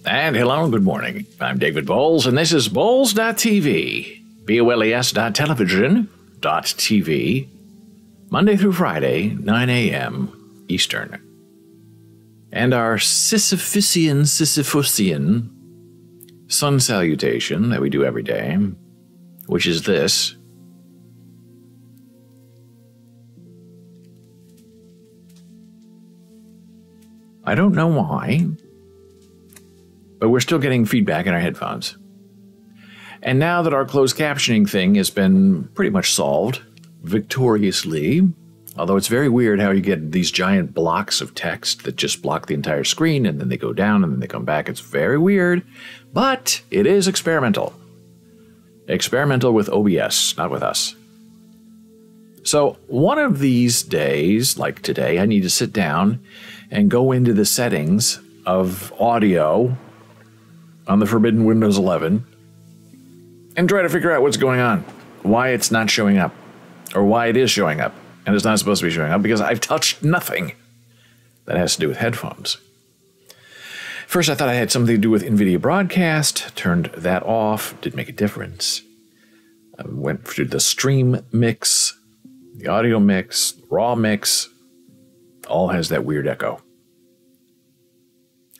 And hello, good morning. I'm David Bowles, and this is Bowles.tv, BOLES.television.tv, Monday through Friday, 9 a.m. Eastern. And our Sisyphusian sun salutation that we do every day, which is this. I don't know why, but we're still getting feedback in our headphones. And now that our closed captioning thing has been pretty much solved victoriously, although it's very weird how you get these giant blocks of text that just block the entire screen and then they go down and then they come back. It's very weird, but it is experimental. Experimental with OBS, not with us. So one of these days, like today, I need to sit down and go into the settings of audio on the forbidden Windows 11 and try to figure out what's going on, why it's not showing up, or why it is showing up and it's not supposed to be showing up, because I've touched nothing that has to do with headphones. First, I thought I had something to do with NVIDIA Broadcast, turned that off, didn't make a difference. I went through the stream mix, the audio mix, raw mix, all has that weird echo.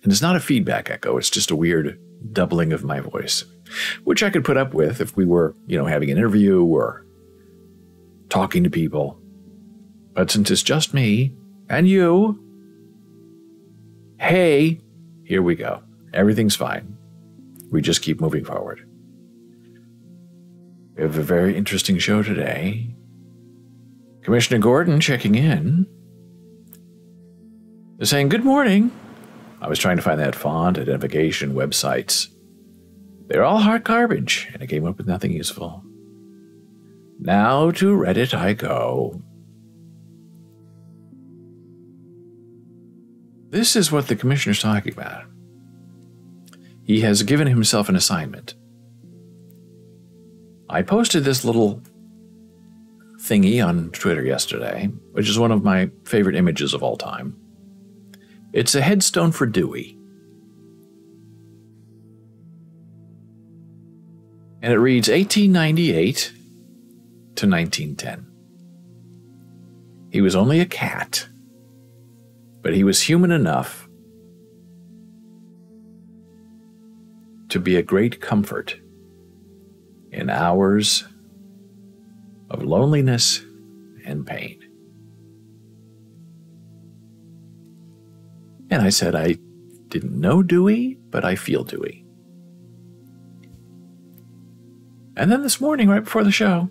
And it's not a feedback echo, it's just a weird doubling of my voice, which I could put up with if we were, having an interview or talking to people. But since it's just me and you, hey, here we go. Everything's fine. We just keep moving forward. We have a very interesting show today. Commissioner Gordon checking in. They're saying, good morning. I was trying to find that font identification websites. They're all hot garbage, and I came up with nothing useful. Now to Reddit I go. This is what the commissioner's talking about. He has given himself an assignment. I posted this little thingy on Twitter yesterday, which is one of my favorite images of all time. It's a headstone for Dewey. And it reads 1898 to 1910. He was only a cat, but he was human enough to be a great comfort in hours of loneliness and pain. And I said, I didn't know Dewey, but I feel Dewey. And then this morning, right before the show,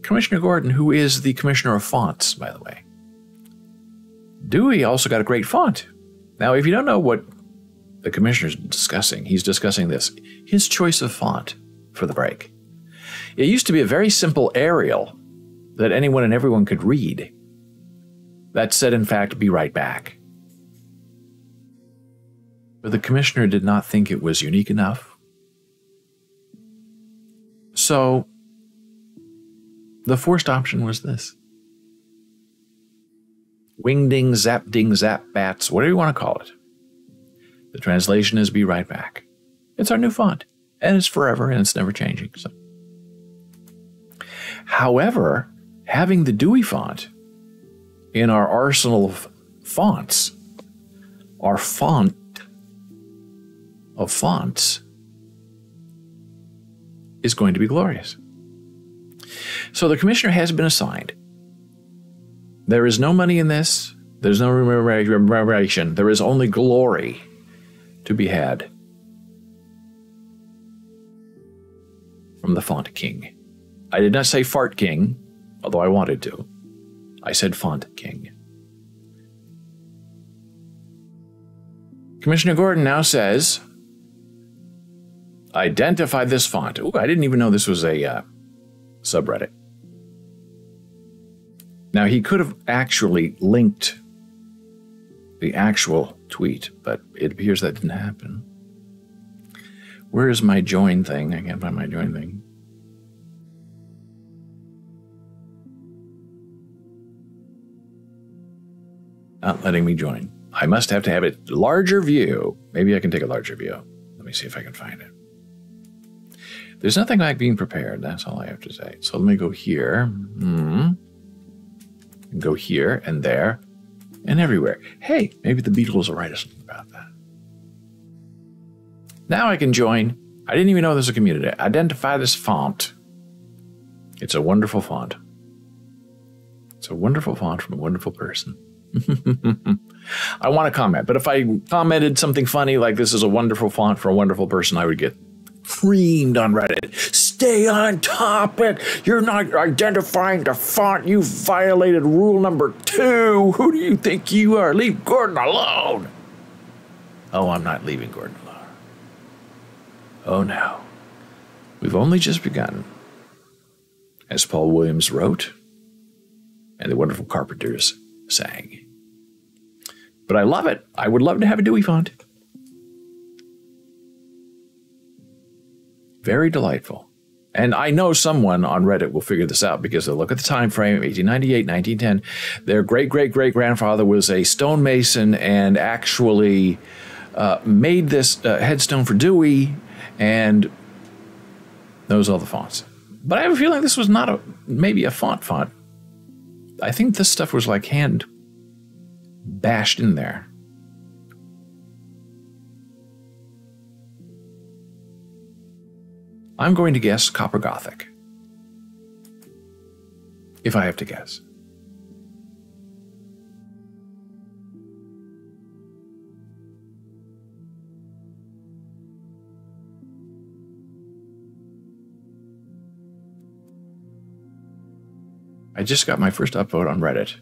Commissioner Gordon, who is the commissioner of fonts, by the way, Dewey also got a great font. Now, if you don't know what the commissioner's discussing, he's discussing this, his choice of font for the break. It used to be a very simple Arial that anyone and everyone could read. That said, in fact, be right back. But the commissioner did not think it was unique enough. So the forced option was this. Wingding, zapding, zap bats, whatever you want to call it. The translation is be right back. It's our new font, and it's forever, and it's never changing. So. However, having the Dewey font in our arsenal of fonts, our font of fonts, is going to be glorious. So the commissioner has been assigned. There is no money in this. There's no remuneration. There is only glory to be had from the font king. I did not say fart king, although I wanted to. I said font king. Commissioner Gordon now says, identify this font. Ooh, I didn't even know this was a subreddit. Now, he could have actually linked the actual tweet, but it appears that didn't happen. Where is my join thing? I can't find my join thing. Not letting me join. I must have to have a larger view. Maybe I can take a larger view. me see if I can find it. There's nothing like being prepared. That's all I have to say. So let me go here. And go here and there and everywhere. Hey, maybe the Beatles will write us something about that. Now I can join. I didn't even know there's a community. Identify this font. It's a wonderful font. It's a wonderful font from a wonderful person. I want to comment, but if I commented something funny like this is a wonderful font for a wonderful person, I would get creamed on Reddit. Stay on topic. You're not identifying the font. You violated rule number 2. Who do you think you are? Leave Gordon alone. Oh, I'm not leaving Gordon alone. Oh, no. We've only just begun. As Paul Williams wrote, and the wonderful Carpenters sang. But I love it. I would love to have a Dewey font. Very delightful. And I know someone on Reddit will figure this out because they'll look at the time frame, 1898, 1910. Their great-great-great-grandfather was a stonemason and actually made this headstone for Dewey and knows all the fonts. But I have a feeling this was not maybe a font. I think this stuff was like hand bashed in there. I'm going to guess Copper Gothic. If I have to guess. I just got my first upvote on Reddit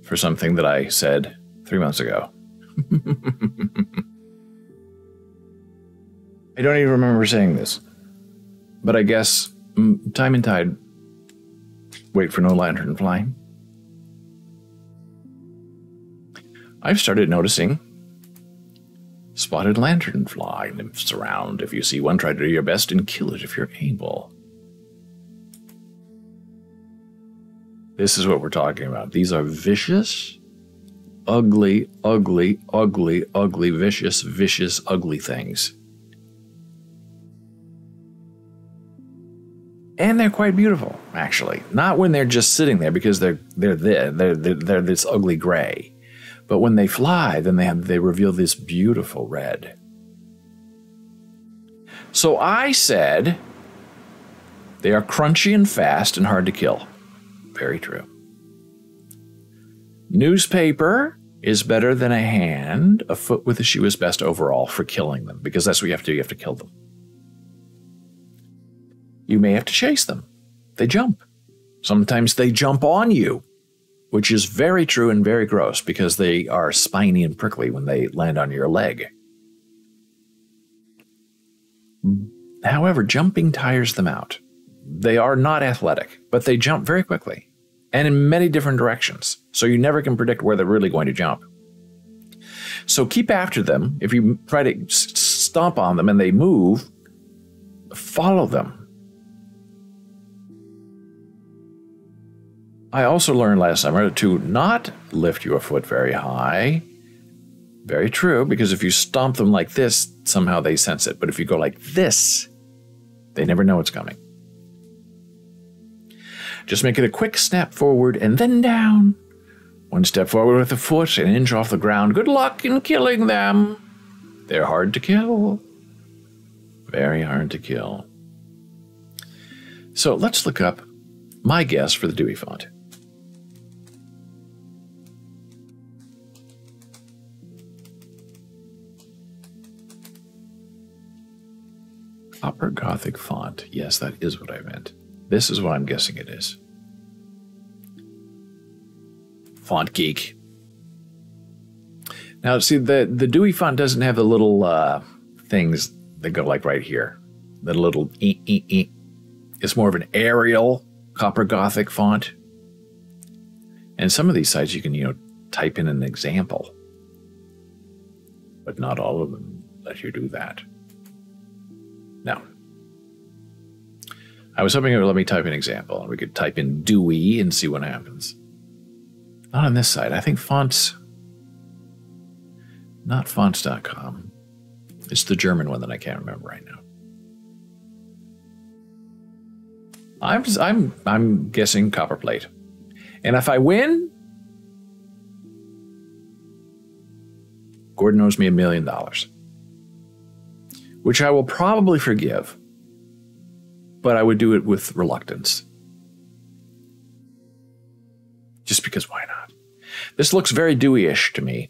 for something that I said 3 months ago. I don't even remember saying this, but I guess time and tide wait for no lantern flying. I've started noticing spotted lanternfly nymphs around. If you see one, try to do your best and kill it if you're able. This is what we're talking about. These are vicious, ugly, ugly, ugly, ugly, vicious, vicious, ugly things. And they're quite beautiful, actually. Not when they're just sitting there because they're this ugly gray. But when they fly, then they reveal this beautiful red. So I said they are crunchy and fast and hard to kill. Very true. Newspaper is better than a hand. A foot with a shoe is best overall for killing them, because that's what you have to do. You have to kill them. You may have to chase them. They jump. Sometimes they jump on you, which is very true and very gross because they are spiny and prickly when they land on your leg. However, jumping tires them out. They are not athletic, but they jump very quickly and in many different directions, so you never can predict where they're really going to jump. So keep after them. If you try to stomp on them and they move, follow them. I also learned last summer to not lift your foot very high. Very true, because if you stomp them like this, somehow they sense it. But if you go like this, they never know it's coming. Just make it a quick snap forward and then down. One step forward with the foot, an inch off the ground. Good luck in killing them. They're hard to kill. Very hard to kill. So let's look up my guess for the Dewey font. Copper Gothic font. Yes, that is what I meant. This is what I'm guessing it is. Font Geek. Now, see, the Dewey font doesn't have the little things that go like right here. The little e. It's more of an Arial Copper Gothic font. And some of these sites you can, type in an example. But not all of them let you do that. Now, I was hoping it would let me type an example, and we could type in Dewey and see what happens. Not on this site. I think fonts, not fonts.com. It's the German one that I can't remember right now. I'm guessing copperplate. And if I win, Gordon owes me $1 million, which I will probably forgive, but I would do it with reluctance. Just because why not? This looks very Dewey-ish to me.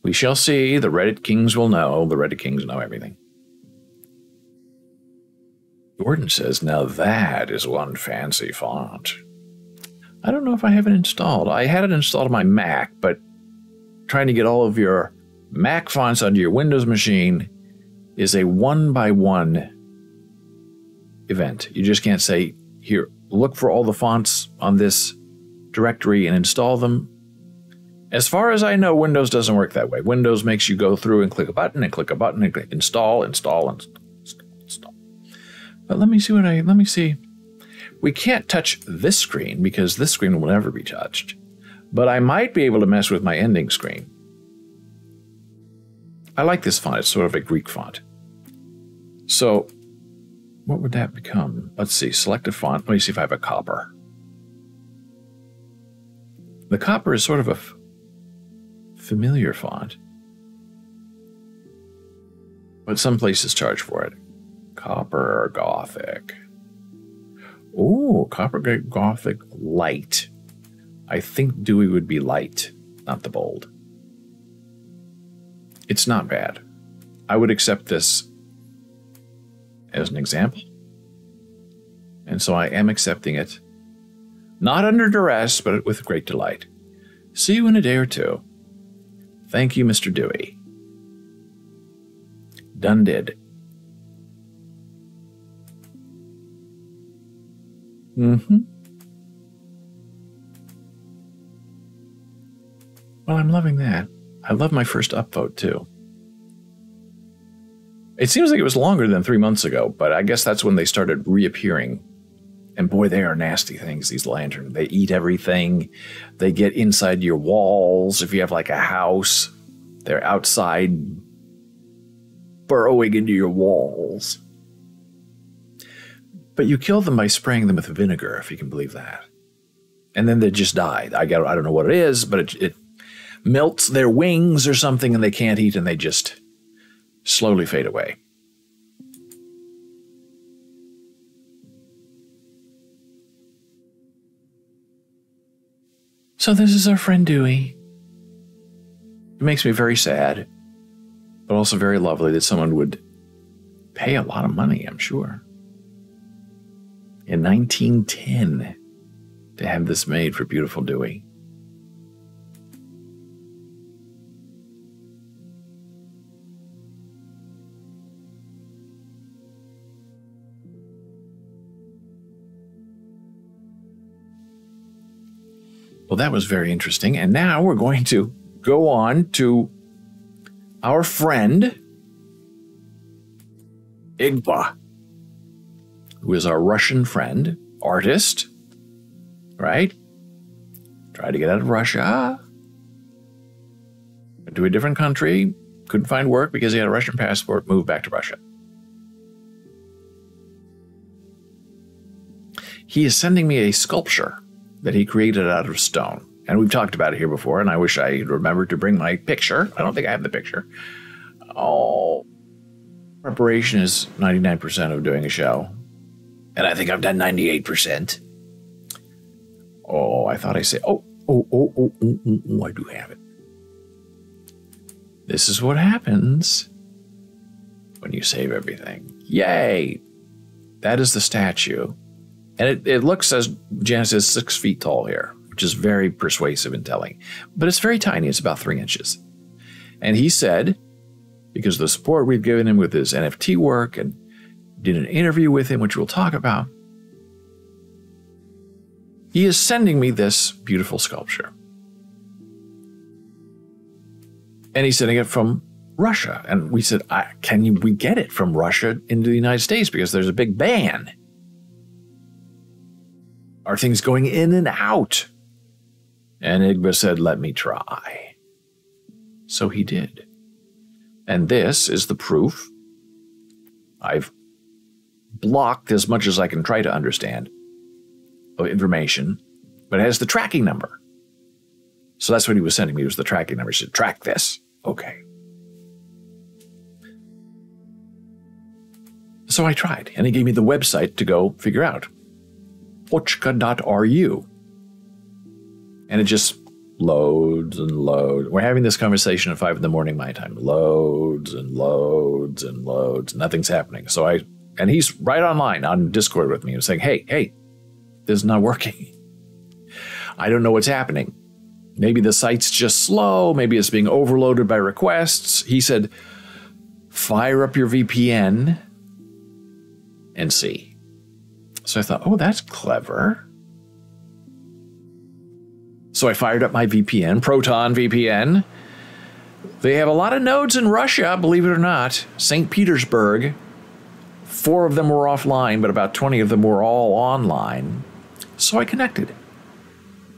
We shall see. The Reddit kings will know. The Reddit kings know everything. Gordon says, now that is one fancy font. I don't know if I have it installed. I had it installed on my Mac, but trying to get all of your Mac fonts onto your Windows machine is a one-by-one event. You just can't say, here, look for all the fonts on this directory and install them. As far as I know, Windows doesn't work that way. Windows makes you go through and click a button and click a button and click install. But let me see. We can't touch this screen because this screen will never be touched. But I might be able to mess with my ending screen. I like this font. It's sort of a Greek font. So what would that become? Let's see. Select a font. Let me see if I have a copper. The copper is sort of a familiar font, but some places charge for it. Copper Gothic. Oh, Copper Gothic Light. I think Dewey would be light, not the bold. It's not bad. I would accept this as an example. And so I am accepting it. Not under duress, but with great delight. See you in a day or two. Thank you, Mr. Dewey. Done did. Well, I'm loving that. I love my first upvote, too. It seems like it was longer than 3 months ago, but I guess that's when they started reappearing. And boy, they are nasty things, these lanterns. They eat everything. They get inside your walls. If you have like a house, they're outside burrowing into your walls. But you kill them by spraying them with vinegar, if you can believe that. And then they just die. I don't know what it is, but it melts their wings or something and they can't eat and they just slowly fade away. So this is our friend Dewey. It makes me very sad, but also very lovely that someone would pay a lot of money, I'm sure, in 1910 to have this made for beautiful Dewey. Well, that was very interesting. And now we're going to go on to our friend Igba, who is our Russian friend, artist, right? Tried to get out of Russia. Went to a different country. Couldn't find work because he had a Russian passport. Moved back to Russia. He is sending me a sculpture that he created out of stone. And we've talked about it here before, and I wish I had remembered to bring my picture. I don't think I have the picture. Oh, preparation is 99% of doing a show. And I think I've done 98%. Oh, I thought I said, I do have it. This is what happens when you save everything. Yay! That is the statue. And it looks, as Janice says, 6 feet tall here, which is very persuasive and telling. But it's very tiny. It's about 3 inches. And he said, because of the support we've given him with his NFT work and did an interview with him, which we'll talk about, he is sending me this beautiful sculpture. And he's sending it from Russia. And we said, can we get it from Russia into the United States? Because there's a big ban. Are things going in and out? And Igba said, let me try. So he did. And this is the proof. I've blocked as much as I can try to understand of information, but it has the tracking number. So that's what he was sending me, was the tracking number. He said, track this. Okay. So I tried, and he gave me the website to go figure out. Ochka.ru. And it just loads and loads. We're having this conversation at 5 in the morning my time. Loads and loads and loads. Nothing's happening. And he's right online on Discord with me. He was saying, hey, this is not working. I don't know what's happening. Maybe the site's just slow. Maybe it's being overloaded by requests. He said, fire up your VPN and see. So I thought, oh, that's clever. So I fired up my VPN, Proton VPN. They have a lot of nodes in Russia, believe it or not. St. Petersburg. 4 of them were offline, but about 20 of them were all online. So I connected.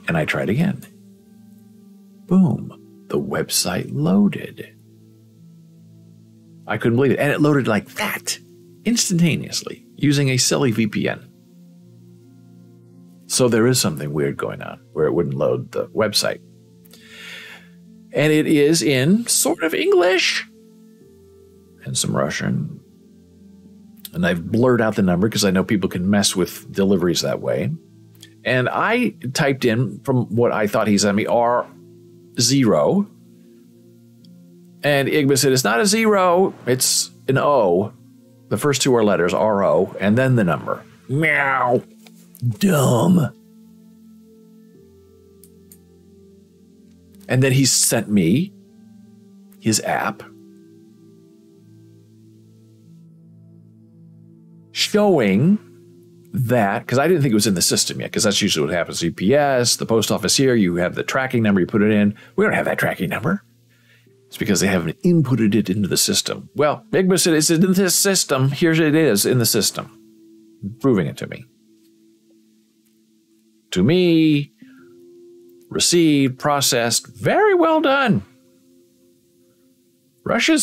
And I tried again. Boom. The website loaded. I couldn't believe it. And it loaded like that, instantaneously, using a silly VPN. So there is something weird going on where it wouldn't load the website. And it is in sort of English and some Russian. And I've blurred out the number because I know people can mess with deliveries that way. And I typed in, from what I thought he sent me, R0. And Igba said, it's not a 0, it's an O. The first 2 are letters, RO, and then the number. Meow. Dumb. And then he sent me his app showing that, because I didn't think it was in the system yet, because that's usually what happens. UPS, the post office here, you have the tracking number, you put it in. We don't have that tracking number. It's because they haven't inputted it into the system. Well, Igba said it's in this system. Here it is in the system. Proving it to me. To me, received, processed, very well done. Russia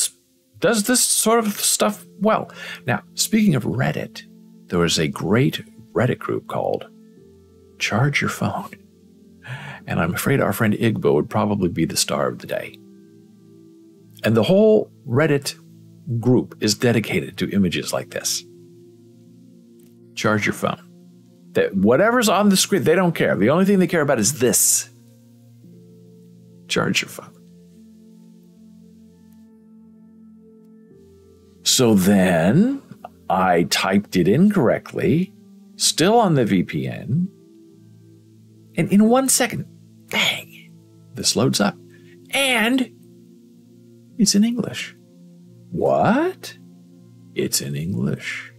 does this sort of stuff well. Now, speaking of Reddit, there was a great Reddit group called Charge Your Phone. And I'm afraid our friend Igbo would probably be the star of the day. And the whole Reddit group is dedicated to images like this. Charge your phone. That whatever's on the screen, they don't care. The only thing they care about is this. Charge your phone. So then I typed it in correctly, still on the VPN, and in 1 second, bang, this loads up. And it's in English. What? It's in English.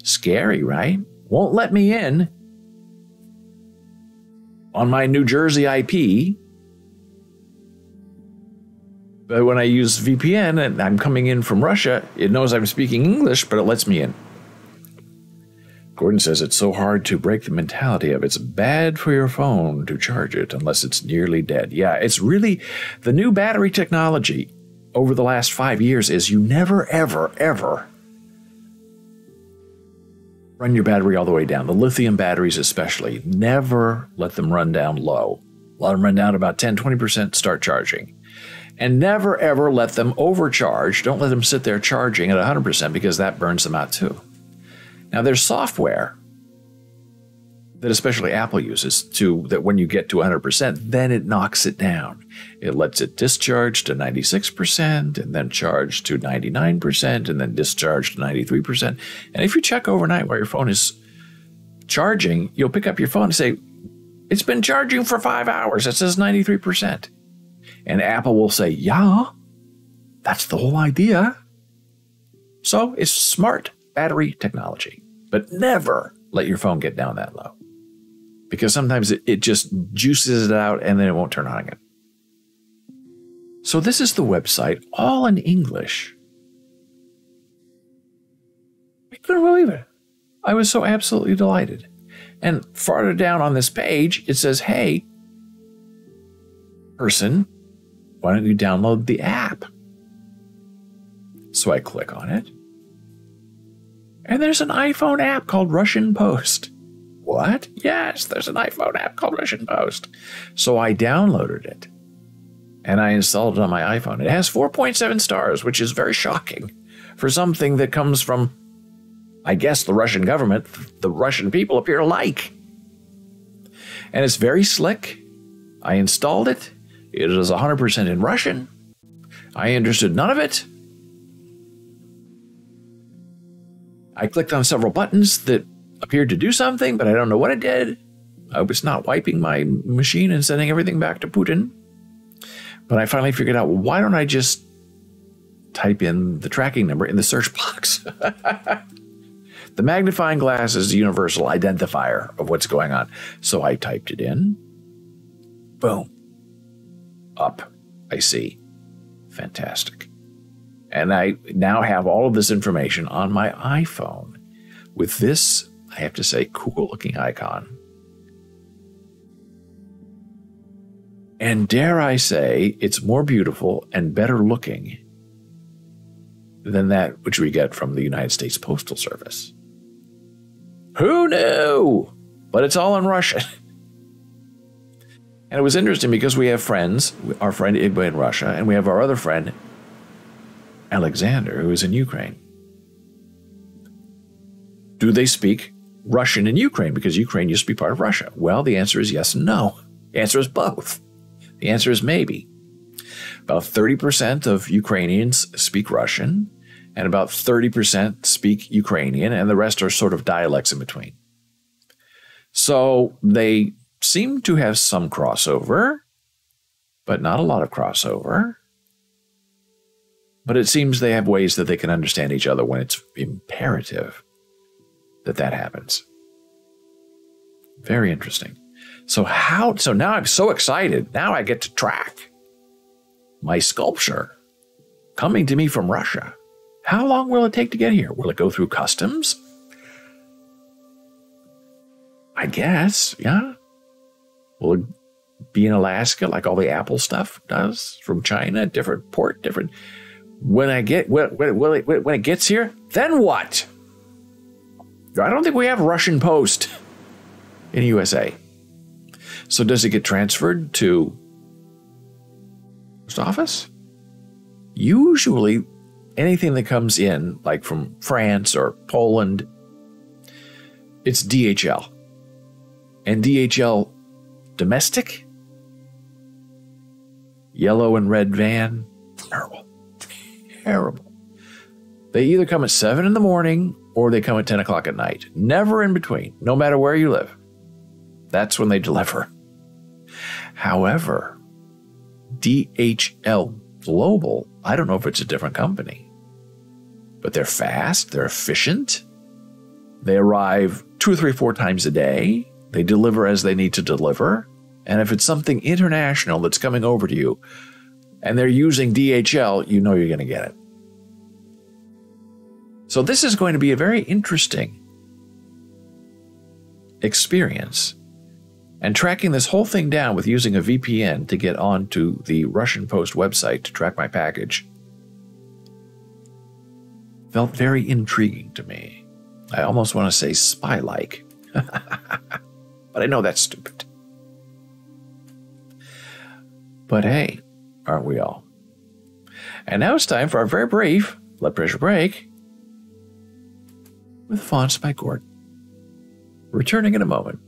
Scary, right? Won't let me in on my New Jersey IP. But when I use VPN and I'm coming in from Russia, it knows I'm speaking English, but it lets me in. Gordon says it's so hard to break the mentality of it's bad for your phone to charge it unless it's nearly dead. Yeah, it's really the new battery technology over the last 5 years is you never, ever, ever run your battery all the way down. The lithium batteries especially, never let them run down low. Let them run down about 10, 20%, start charging. And never, ever let them overcharge. Don't let them sit there charging at 100% because that burns them out too. Now, there's software that especially Apple uses that when you get to 100%, then it knocks it down. It lets it discharge to 96% and then charge to 99% and then discharge to 93%. And if you check overnight while your phone is charging, you'll pick up your phone and say, it's been charging for 5 hours. It says 93%. And Apple will say, yeah, that's the whole idea. So it's smart battery technology, but never let your phone get down that low. Because sometimes it just juices it out and then it won't turn on again. So this is the website, all in English. I couldn't believe it. I was so absolutely delighted. And farther down on this page, it says, hey, person, why don't you download the app? So I click on it. And there's an iPhone app called Russian Post. What? Yes, there's an iPhone app called Russian Post. So I downloaded it. And I installed it on my iPhone. It has 4.7 stars, which is very shocking for something that comes from, I guess, the Russian government, the Russian people appear to like. And it's very slick. I installed it. It is 100% in Russian. I understood none of it. I clicked on several buttons that appeared to do something, but I don't know what it did. I hope it's not wiping my machine and sending everything back to Putin. But I finally figured out, well, why don't I just type in the tracking number in the search box? The magnifying glass is a universal identifier of what's going on. So I typed it in. Boom. Up. I see. Fantastic. And I now have all of this information on my iPhone with this, I have to say, cool looking icon. And dare I say, it's more beautiful and better looking than that which we get from the United States Postal Service. Who knew? But it's all in Russian. And it was interesting because we have friends, our friend Igba in Russia, and we have our other friend, Alexander, who is in Ukraine. Do they speak Russian in Ukraine? Because Ukraine used to be part of Russia. Well, the answer is yes and no. The answer is both. The answer is maybe. About 30% of Ukrainians speak Russian, and about 30% speak Ukrainian, and the rest are sort of dialects in between. So they seem to have some crossover, but not a lot of crossover. But it seems they have ways that they can understand each other when it's imperative that that happens. Very interesting. So now I'm so excited. Now I get to track my sculpture coming to me from Russia. How long will it take to get here? Will it go through customs? I guess, yeah. Will it be in Alaska like all the Apple stuff does from China? Different port, different. When it gets here, then what? I don't think we have Russian Post in the USA. So does it get transferred to post office? Usually, anything that comes in, like from France or Poland, it's DHL. And DHL domestic, yellow and red van, terrible. Terrible. They either come at 7 in the morning or they come at 10 o'clock at night. Never in between, no matter where you live. That's when they deliver. However, DHL Global, I don't know if it's a different company, but they're fast, they're efficient. They arrive 2 or 3, 4 times a day. They deliver as they need to deliver. And if it's something international that's coming over to you and they're using DHL, you know you're going to get it. So this is going to be a very interesting experience. And tracking this whole thing down with using a VPN to get onto the Russian Post website to track my package felt very intriguing to me. I almost want to say spy-like. But I know that's stupid. But hey, aren't we all? And now it's time for our very brief blood pressure break with Fonts by Gordon. Returning in a moment.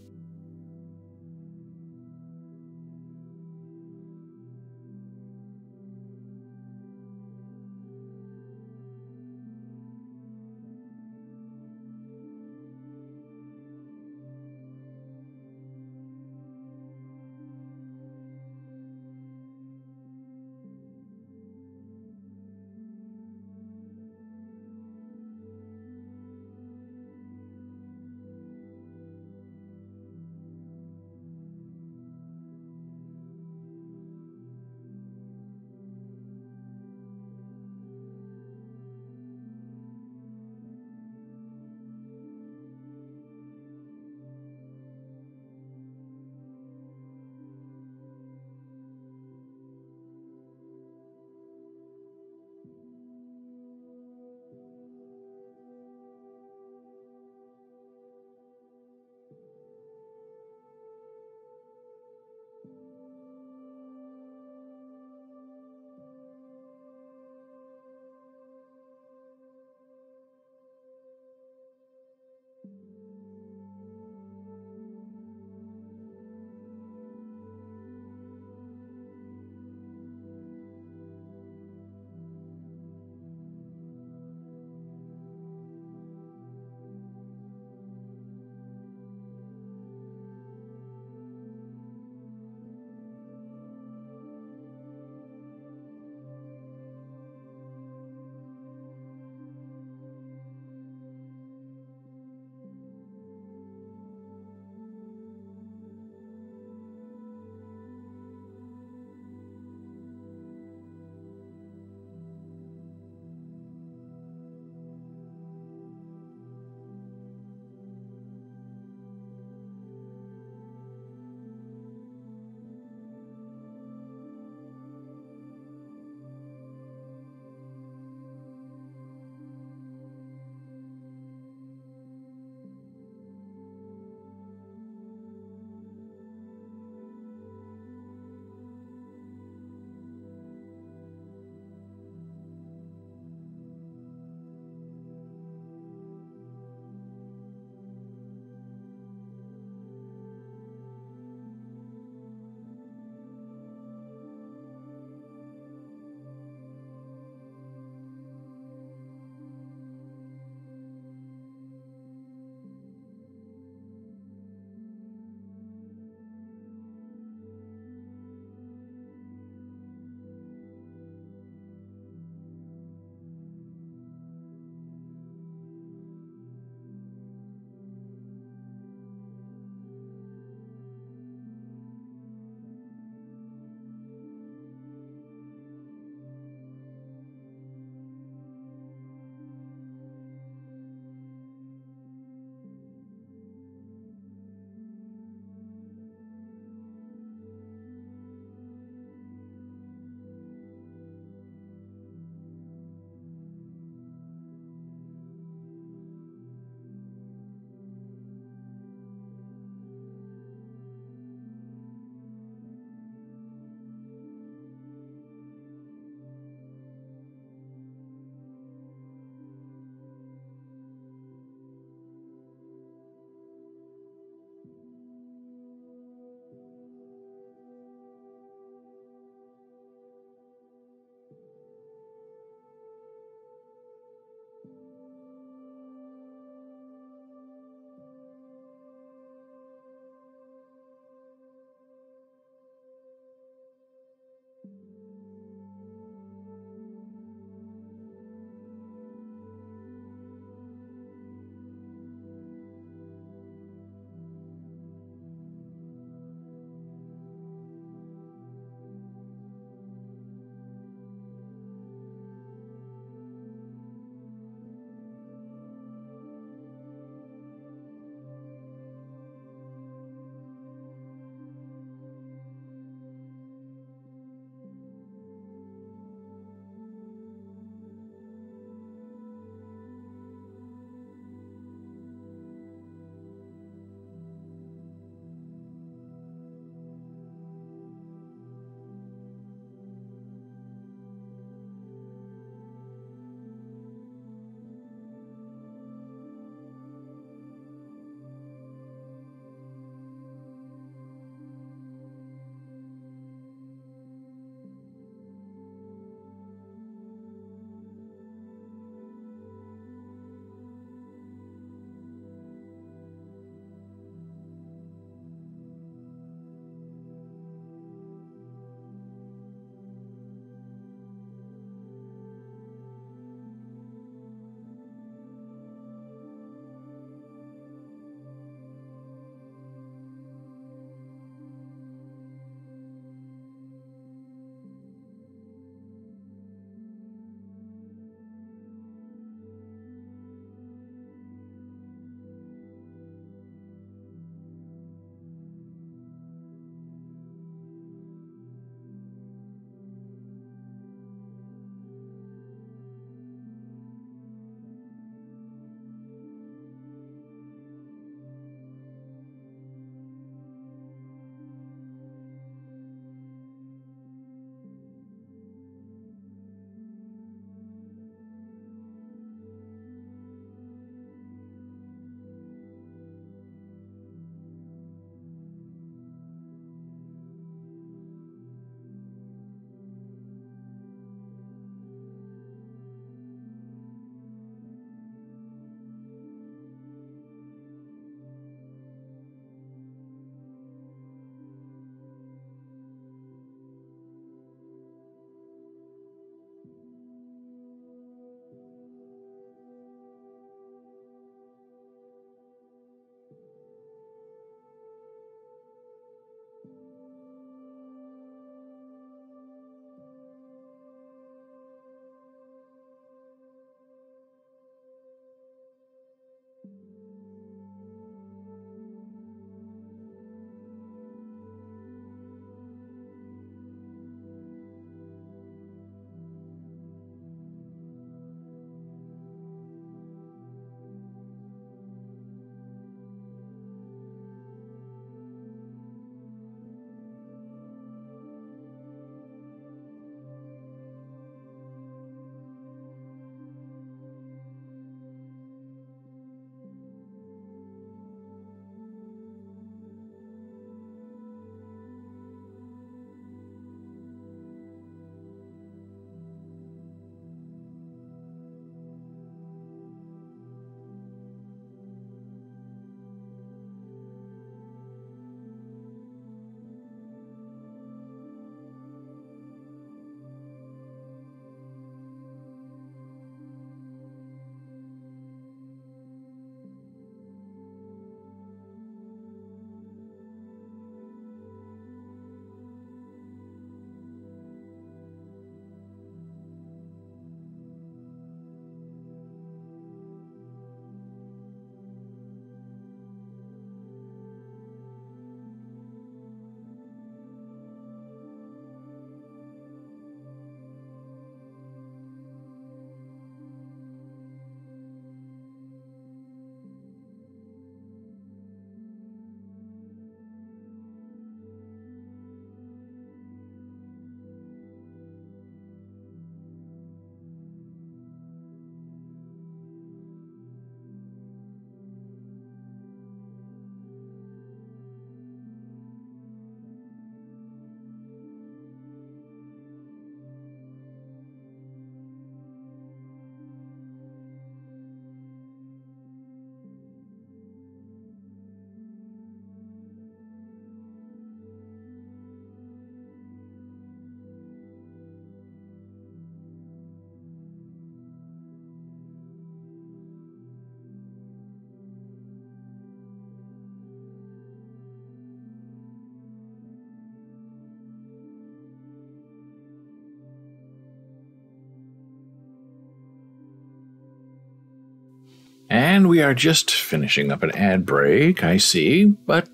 And we are just finishing up an ad break, I see, but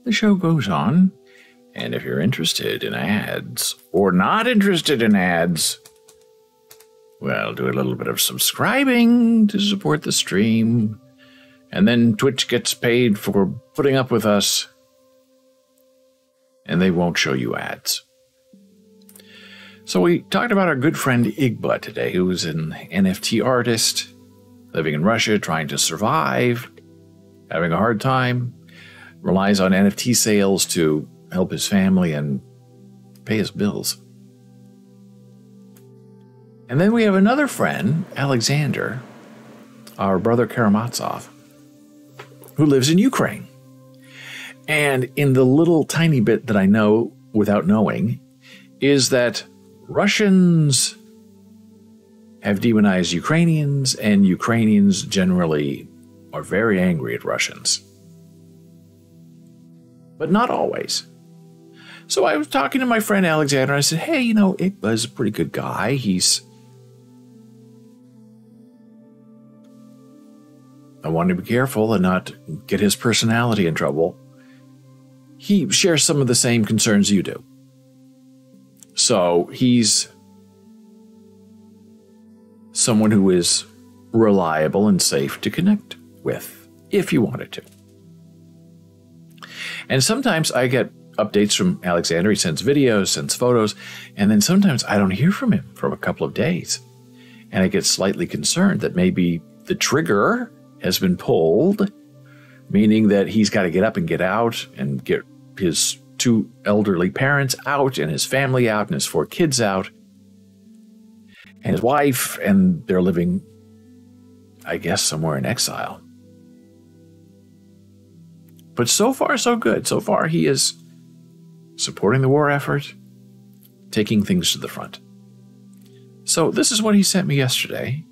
the show goes on. And if you're interested in ads, or not interested in ads, well, do a little bit of subscribing to support the stream. And then Twitch gets paid for putting up with us. And they won't show you ads. So we talked about our good friend Igba today, who is an NFT artist, living in Russia, trying to survive, having a hard time, relies on NFT sales to help his family and pay his bills. And then we have another friend, Alexander, our brother Karamazov, who lives in Ukraine. And in the little tiny bit that I know without knowing is that Russians have demonized Ukrainians, and Ukrainians generally are very angry at Russians. But not always. So I was talking to my friend Alexander, and I said, hey, Igba is a pretty good guy. I want to be careful and not get his personality in trouble. He shares some of the same concerns you do. So he's someone who is reliable and safe to connect with, if you wanted to. And sometimes I get updates from Alexander. He sends videos, sends photos, and then sometimes I don't hear from him for a couple of days. And I get slightly concerned that maybe the trigger has been pulled, meaning that he's got to get up and get out and get his 2 elderly parents out and his family out and his 4 kids out and his wife, and they're living, I guess, somewhere in exile. But so far, so good. So far, he is supporting the war effort, taking things to the front. So this is what he sent me yesterday.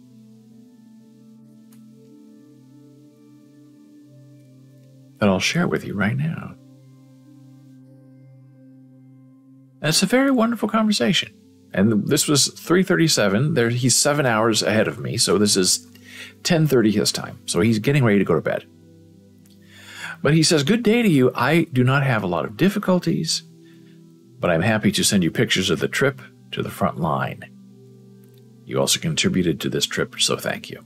That I'll share with you right now. And it's a very wonderful conversation. And this was 3:37. He's 7 hours ahead of me, so this is 10:30 his time. So he's getting ready to go to bed. But he says, good day to you. I do not have a lot of difficulties, but I'm happy to send you pictures of the trip to the front line. You also contributed to this trip, so thank you.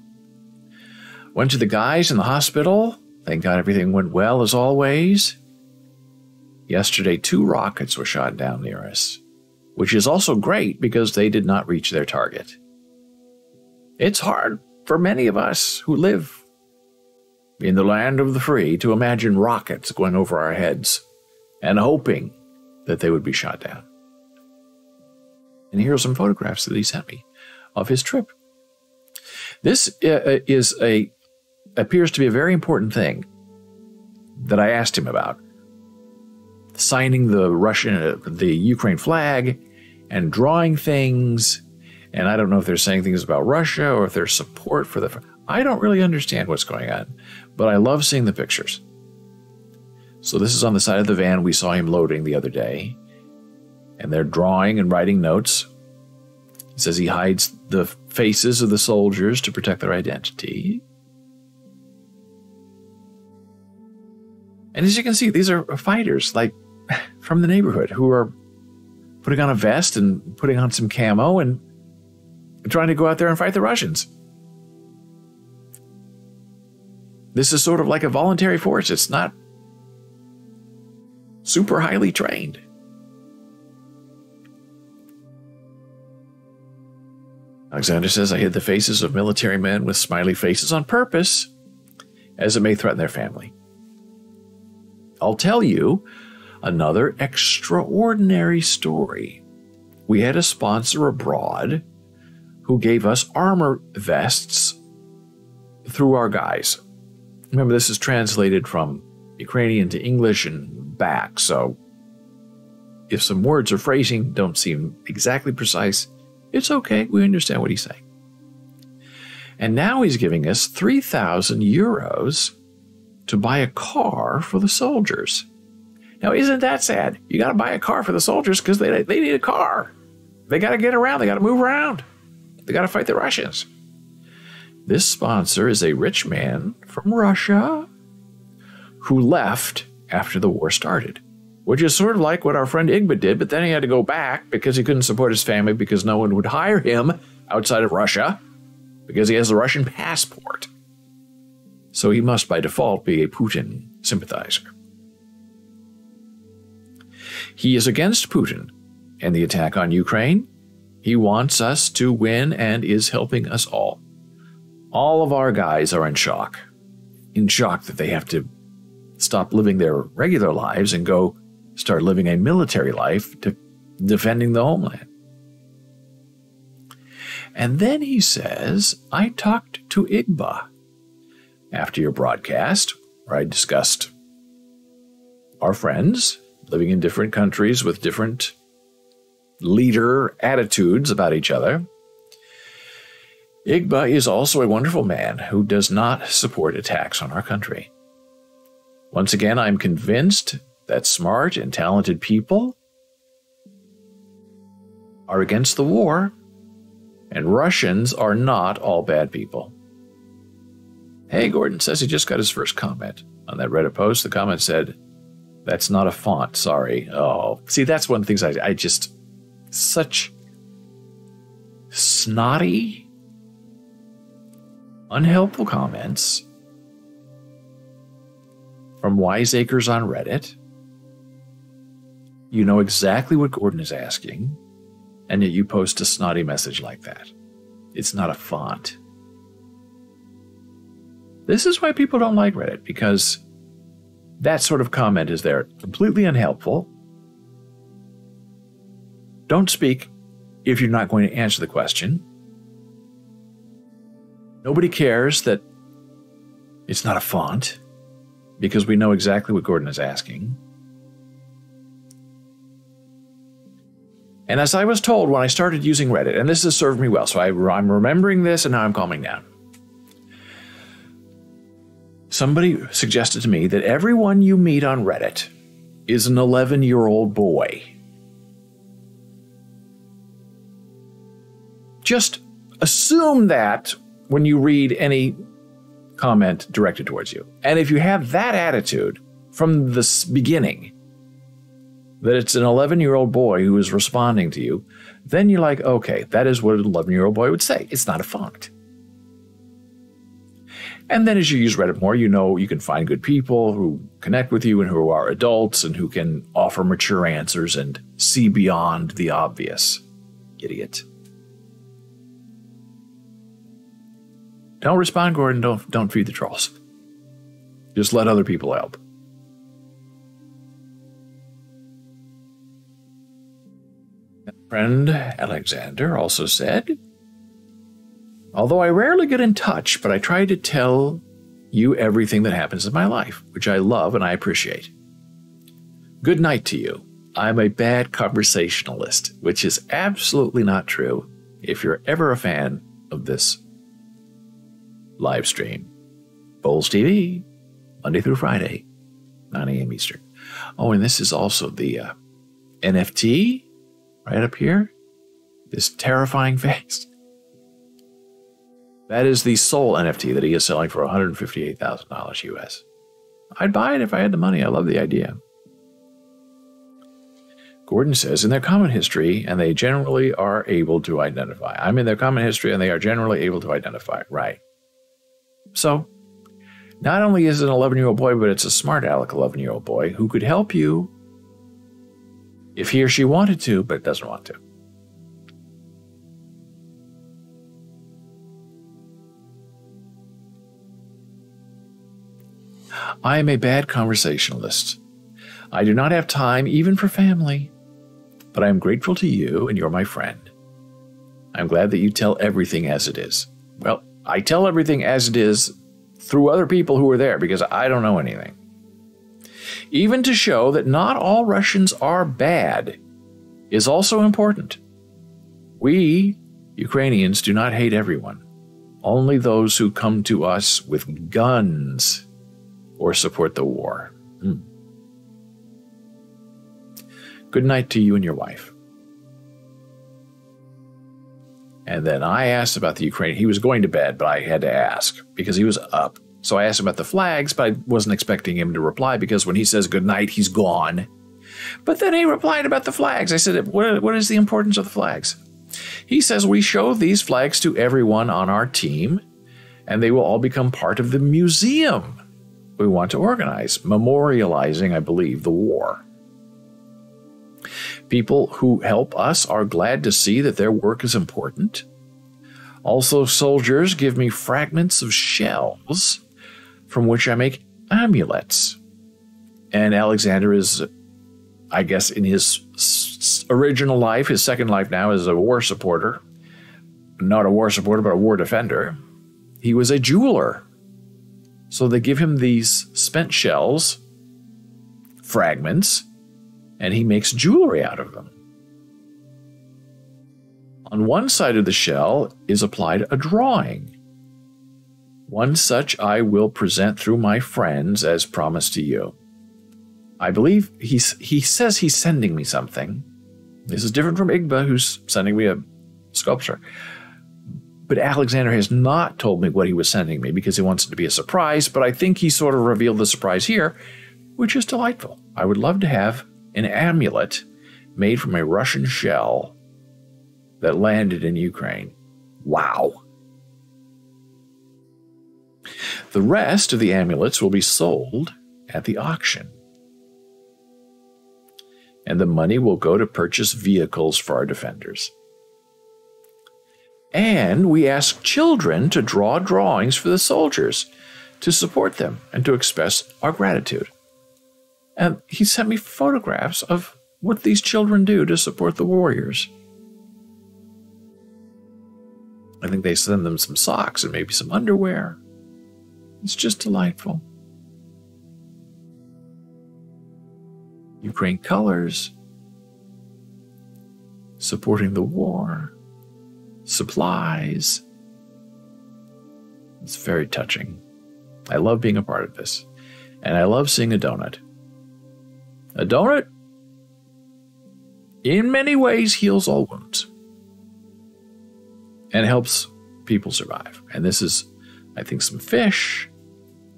Went to the guys in the hospital. Thank God everything went well as always. Yesterday, 2 rockets were shot down near us, which is also great because they did not reach their target. It's hard for many of us who live in the land of the free to imagine rockets going over our heads and hoping that they would be shot down. And here are some photographs that he sent me of his trip. This appears to be a very important thing that I asked him about. Signing the Ukraine flag and drawing things. And I don't know if they're saying things about Russia or if there's support for the... I don't really understand what's going on, but I love seeing the pictures. So this is on the side of the van we saw him loading the other day. And they're drawing and writing notes. He says he hides the faces of the soldiers to protect their identity. And as you can see, these are fighters, like from the neighborhood, who are putting on a vest and putting on some camo and trying to go out there and fight the Russians. This is sort of like a voluntary force. It's not super highly trained. Alexander says, I hid the faces of military men with smiley faces on purpose, as it may threaten their family. I'll tell you another extraordinary story. We had a sponsor abroad who gave us armor vests through our guys. Remember, this is translated from Ukrainian to English and back, so if some words or phrasing don't seem exactly precise, it's okay. We understand what he's saying. And now he's giving us 3,000 euros to buy a car for the soldiers. Now, isn't that sad? You got to buy a car for the soldiers because they need a car. They got to get around. They got to move around. They got to fight the Russians. This sponsor is a rich man from Russia who left after the war started, which is sort of like what our friend Igba did, but then he had to go back because he couldn't support his family because no one would hire him outside of Russia because he has a Russian passport. So he must, by default, be a Putin sympathizer. He is against Putin and the attack on Ukraine. He wants us to win and is helping us all. All of our guys are in shock that they have to stop living their regular lives and go start living a military life to defending the homeland. And then he says, I talked to Igba after your broadcast, where I discussed our friends living in different countries with different leader attitudes about each other. Igba is also a wonderful man who does not support attacks on our country. Once again, I'm convinced that smart and talented people are against the war, and Russians are not all bad people. Hey, Gordon says he just got his first comment on that Reddit post. The comment said, that's not a font, sorry. Oh, see, that's one of the things I just, such snotty, unhelpful comments from wiseacres on Reddit. You know exactly what Gordon is asking, and yet you post a snotty message like that. It's not a font. This is why people don't like Reddit, because that sort of comment is there, completely unhelpful. Don't speak if you're not going to answer the question. Nobody cares that it's not a font, because we know exactly what Gordon is asking. And as I was told when I started using Reddit, and this has served me well, so I'm remembering this and now I'm calming down. Somebody suggested to me that everyone you meet on Reddit is an 11-year-old boy. Just assume that when you read any comment directed towards you. And if you have that attitude from the beginning, that it's an 11-year-old boy who is responding to you, then you're like, okay, that is what an 11-year-old boy would say. It's not a font. And then as you use Reddit more, you know you can find good people who connect with you and who are adults and who can offer mature answers and see beyond the obvious. Idiot. Don't respond, Gordon. Don't feed the trolls. Just let other people help. Friend Alexander also said, although I rarely get in touch, but I try to tell you everything that happens in my life, which I love and I appreciate. Good night to you. I'm a bad conversationalist, which is absolutely not true if you're ever a fan of this live stream. Bowls TV, Monday through Friday, 9 a.m. Eastern. Oh, and this is also the NFT right up here. This terrifying face. That is the Soul NFT that he is selling for $158,000 US. I'd buy it if I had the money. I love the idea. Gordon says, in their comment history, and they generally are able to identify. I'm in their comment history, and they are generally able to identify. Right. So, not only is it an 11-year-old boy, but it's a smart aleck 11-year-old boy who could help you if he or she wanted to, but doesn't want to. I am a bad conversationalist. I do not have time even for family, but I am grateful to you and you're my friend. I'm glad that you tell everything as it is. Well, I tell everything as it is through other people who are there because I don't know anything. Even to show that not all Russians are bad is also important. We, Ukrainians, do not hate everyone. Only those who come to us with guns or support the war. Good night to you and your wife. And then I asked about the Ukraine. He was going to bed, but I had to ask because he was up. So I asked him about the flags, but I wasn't expecting him to reply because when he says goodnight, he's gone. But then he replied about the flags. I said, what is the importance of the flags? He says, we show these flags to everyone on our team, and they will all become part of the museum we want to organize, memorializing, I believe, the war. People who help us are glad to see that their work is important. Also, soldiers give me fragments of shells from which I make amulets. And Alexander is, I guess, in his original life, his second life now, as a war supporter. Not a war supporter, but a war defender. He was a jeweler. So they give him these spent shells, fragments, and he makes jewelry out of them. On one side of the shell is applied a drawing. One such I will present through my friends as promised to you. I believe he says he's sending me something. This is different from Igba, who's sending me a sculpture. But Alexander has not told me what he was sending me because he wants it to be a surprise, but I think he sort of revealed the surprise here, which is delightful. I would love to have an amulet made from a Russian shell that landed in Ukraine. Wow. The rest of the amulets will be sold at the auction. And the money will go to purchase vehicles for our defenders. And we ask children to draw drawings for the soldiers to support them and to express our gratitude. And he sent me photographs of what these children do to support the warriors. I think they send them some socks and maybe some underwear. It's just delightful. Ukraine colors, supporting the war, supplies. It's very touching. I love being a part of this. And I love seeing a donut. A donut, in many ways, heals all wounds. And helps people survive. And this is, I think, some fish,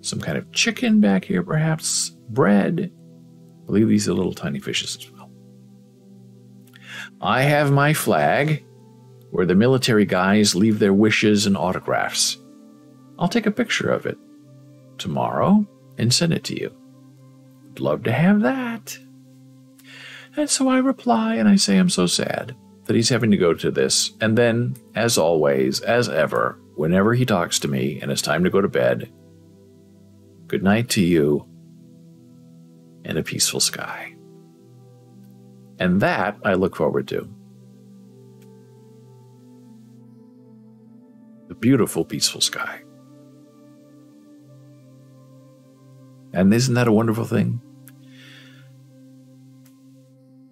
some kind of chicken back here, perhaps, bread. I believe these are little tiny fishes as well. I have my flag where the military guys leave their wishes and autographs. I'll take a picture of it tomorrow and send it to you. I'd love to have that. And so I reply and I say I'm so sad that he's having to go to this. And then, as always, as ever, whenever he talks to me and it's time to go to bed, good night to you and a peaceful sky. And that I look forward to. The beautiful, peaceful sky. And isn't that a wonderful thing?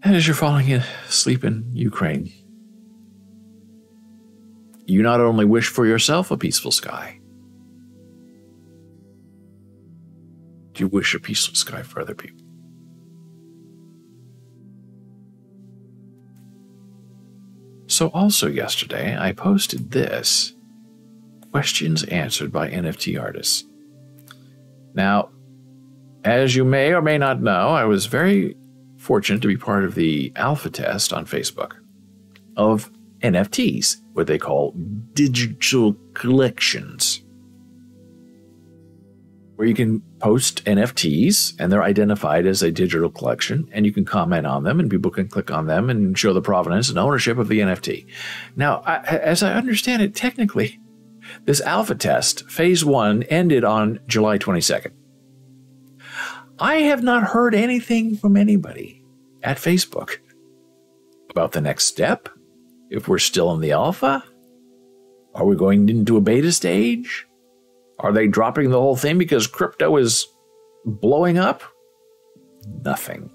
And as you're falling asleep in Ukraine, you not only wish for yourself a peaceful sky, you wish a peaceful sky for other people. So also yesterday, I posted this, questions answered by NFT artists. Now, as you may or may not know, I was very fortunate to be part of the alpha test on Facebook of NFTs, what they call digital collections, where you can post NFTs and they're identified as a digital collection and you can comment on them and people can click on them and show the provenance and ownership of the NFT. Now, as I understand it, technically, this alpha test, phase 1, ended on July 22nd. I have not heard anything from anybody at Facebook about the next step. If we're still in the alpha, are we going into a beta stage? Are they dropping the whole thing because crypto is blowing up? Nothing.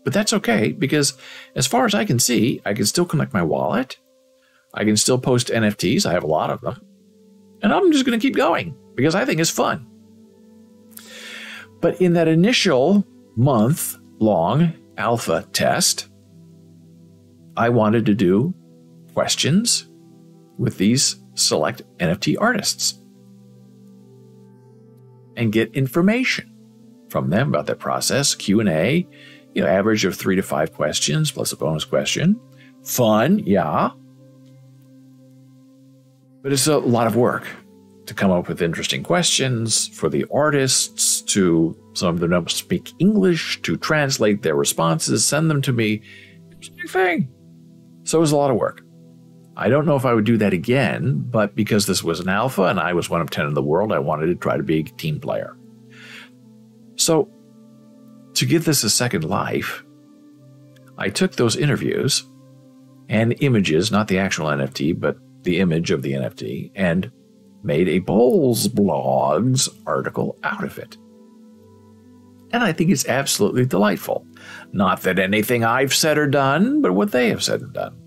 But that's okay because as far as I can see, I can still connect my wallet. I can still post NFTs. I have a lot of them. And I'm just going to keep going because I think it's fun. But in that initial month-long alpha test, I wanted to do questions with these select NFT artists and get information from them about their process. Q&A, average of 3 to 5 questions plus a bonus question. Fun, yeah. But it's a lot of work to come up with interesting questions for the artists, to some of them don't speak English, to translate their responses, send them to me. It's a big thing. So it was a lot of work. I don't know if I would do that again, but because this was an alpha and I was one of 10 in the world, I wanted to try to be a team player. So to give this a second life, I took those interviews and images, not the actual NFT, but the image of the NFT, and made a Bowls Blogs article out of it. And I think it's absolutely delightful. Not that anything I've said or done, but what they have said and done.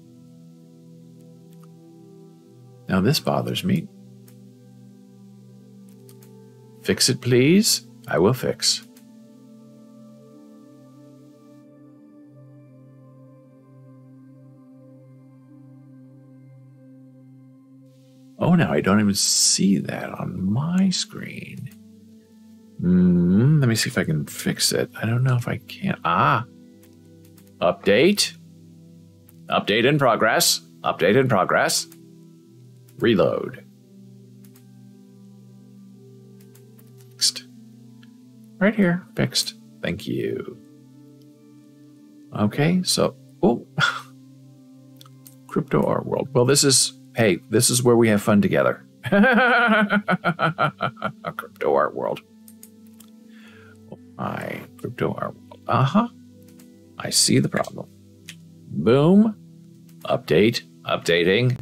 Now this bothers me. Fix it, please. I will fix. Oh, now I don't even see that on my screen. Let me see if I can fix it. I don't know if I can. Update. Update in progress. Update in progress. Reload. Fixed. Right here. Fixed. Thank you. Okay, so... Crypto Art World. Well, this is where we have fun together. Crypto Art World. My Crypto Art World. I see the problem. Boom. Update. Updating.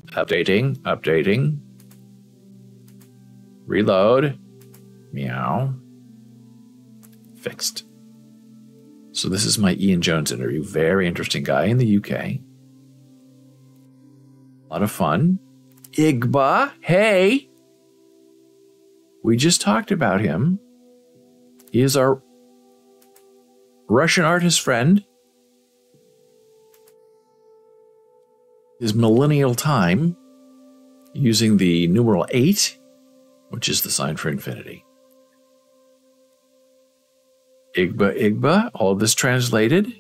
Reload. Meow. Fixed. So this is my Ian Jones interview. Very interesting guy in the UK. A lot of fun. Igba, hey! We just talked about him. He is our Russian artist friend. His millennial time, using the numeral 8, which is the sign for infinity. Igba, all of this translated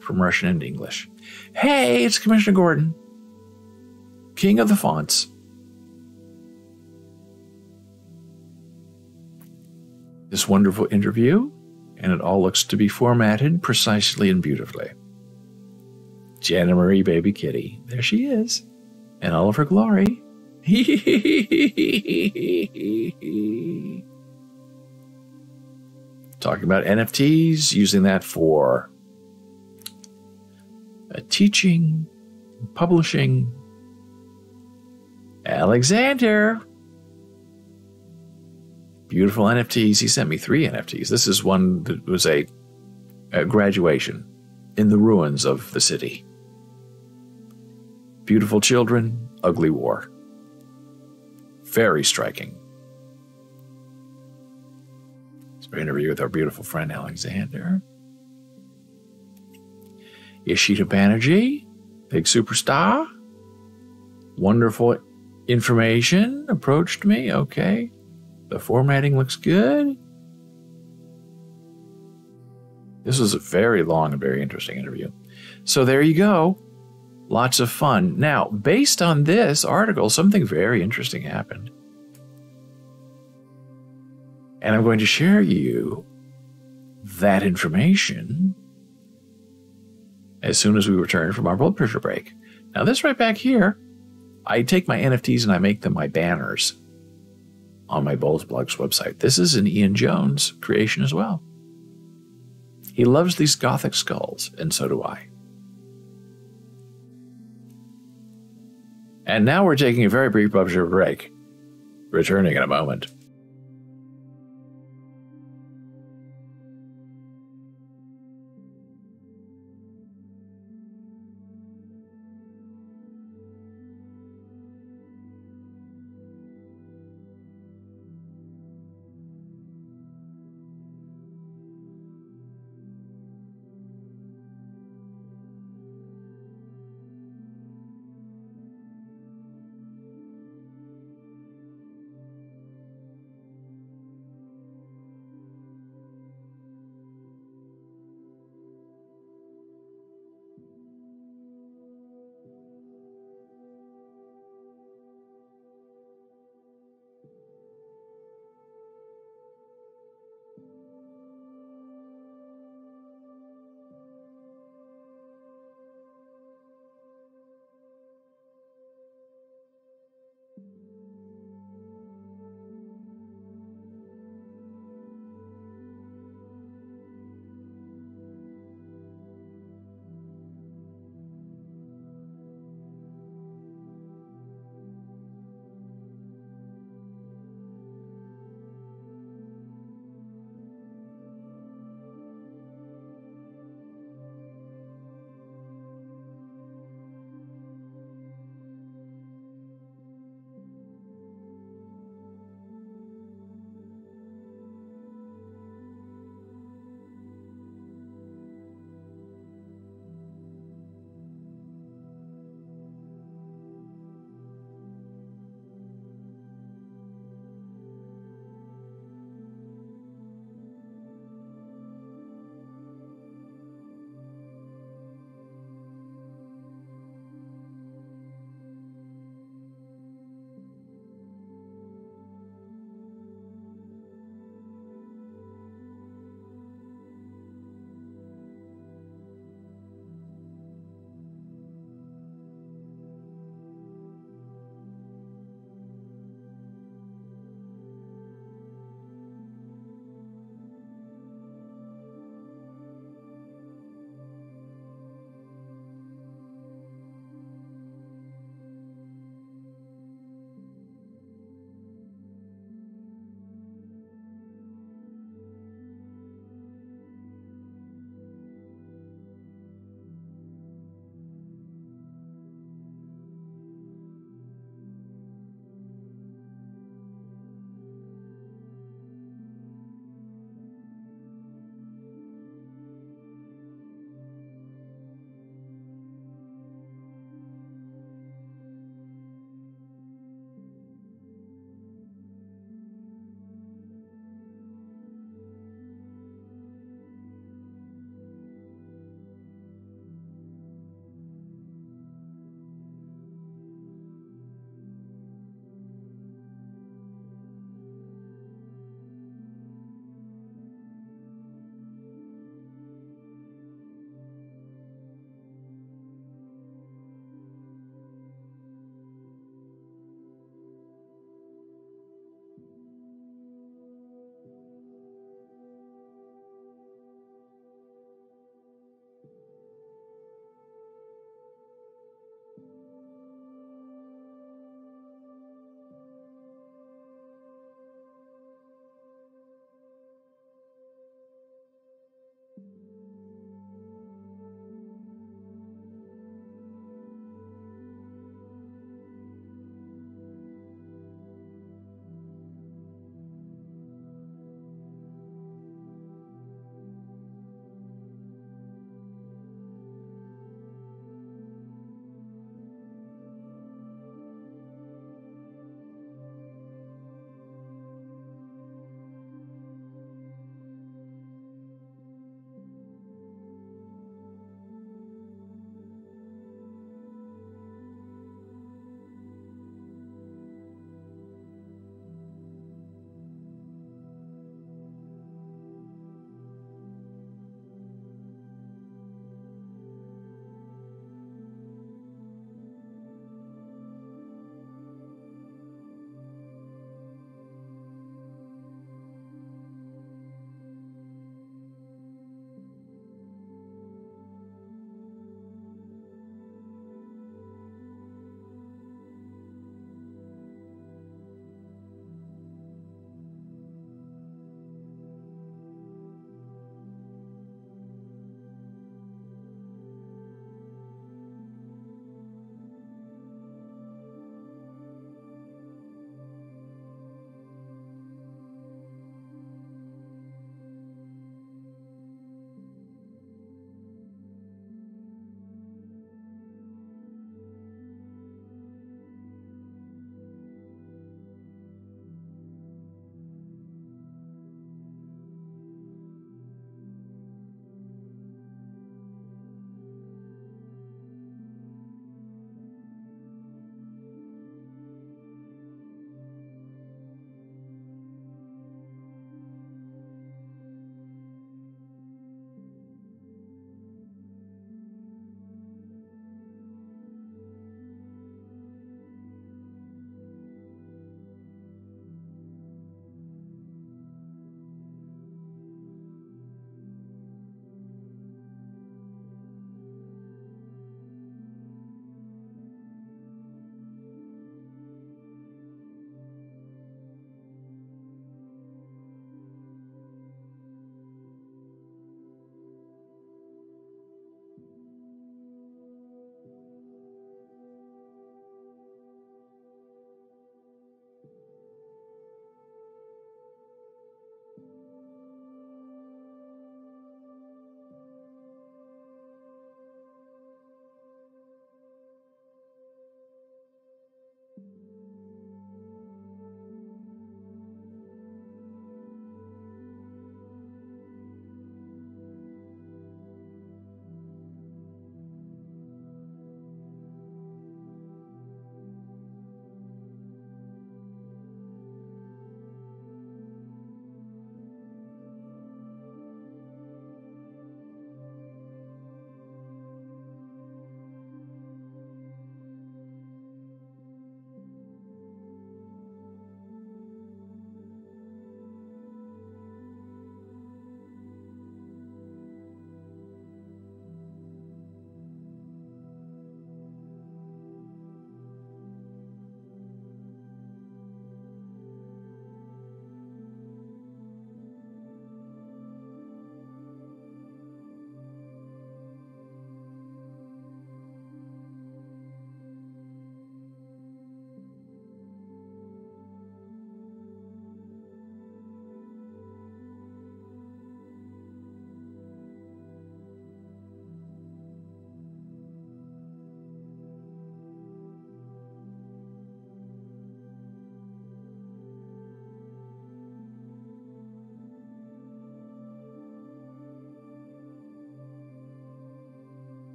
from Russian into English. Hey, it's Commissioner Gordon, King of the Fonts. This wonderful interview, and it all looks to be formatted precisely and beautifully. Jana Marie Baby Kitty, there she is, in all of her glory. Talking about NFTs, using that for teaching, publishing. Alexander. Beautiful NFTs. He sent me 3 NFTs. This is one that was a graduation in the ruins of the city. Beautiful children, ugly war. Very striking. It's an interview with our beautiful friend Alexander. Ishita Banerjee, big superstar. Wonderful information approached me. Okay. The formatting looks good. This was a very long and very interesting interview. So there you go. Lots of fun. Now, based on this article, something very interesting happened. And I'm going to share you that information as soon as we return from our blood pressure break. Now, this right back here, I take my NFTs and I make them my banners on my Bowls Blogs website. This is an Ian Jones creation as well. He loves these Gothic skulls, and so do I. And now we're taking a very brief blood pressure break. Returning in a moment.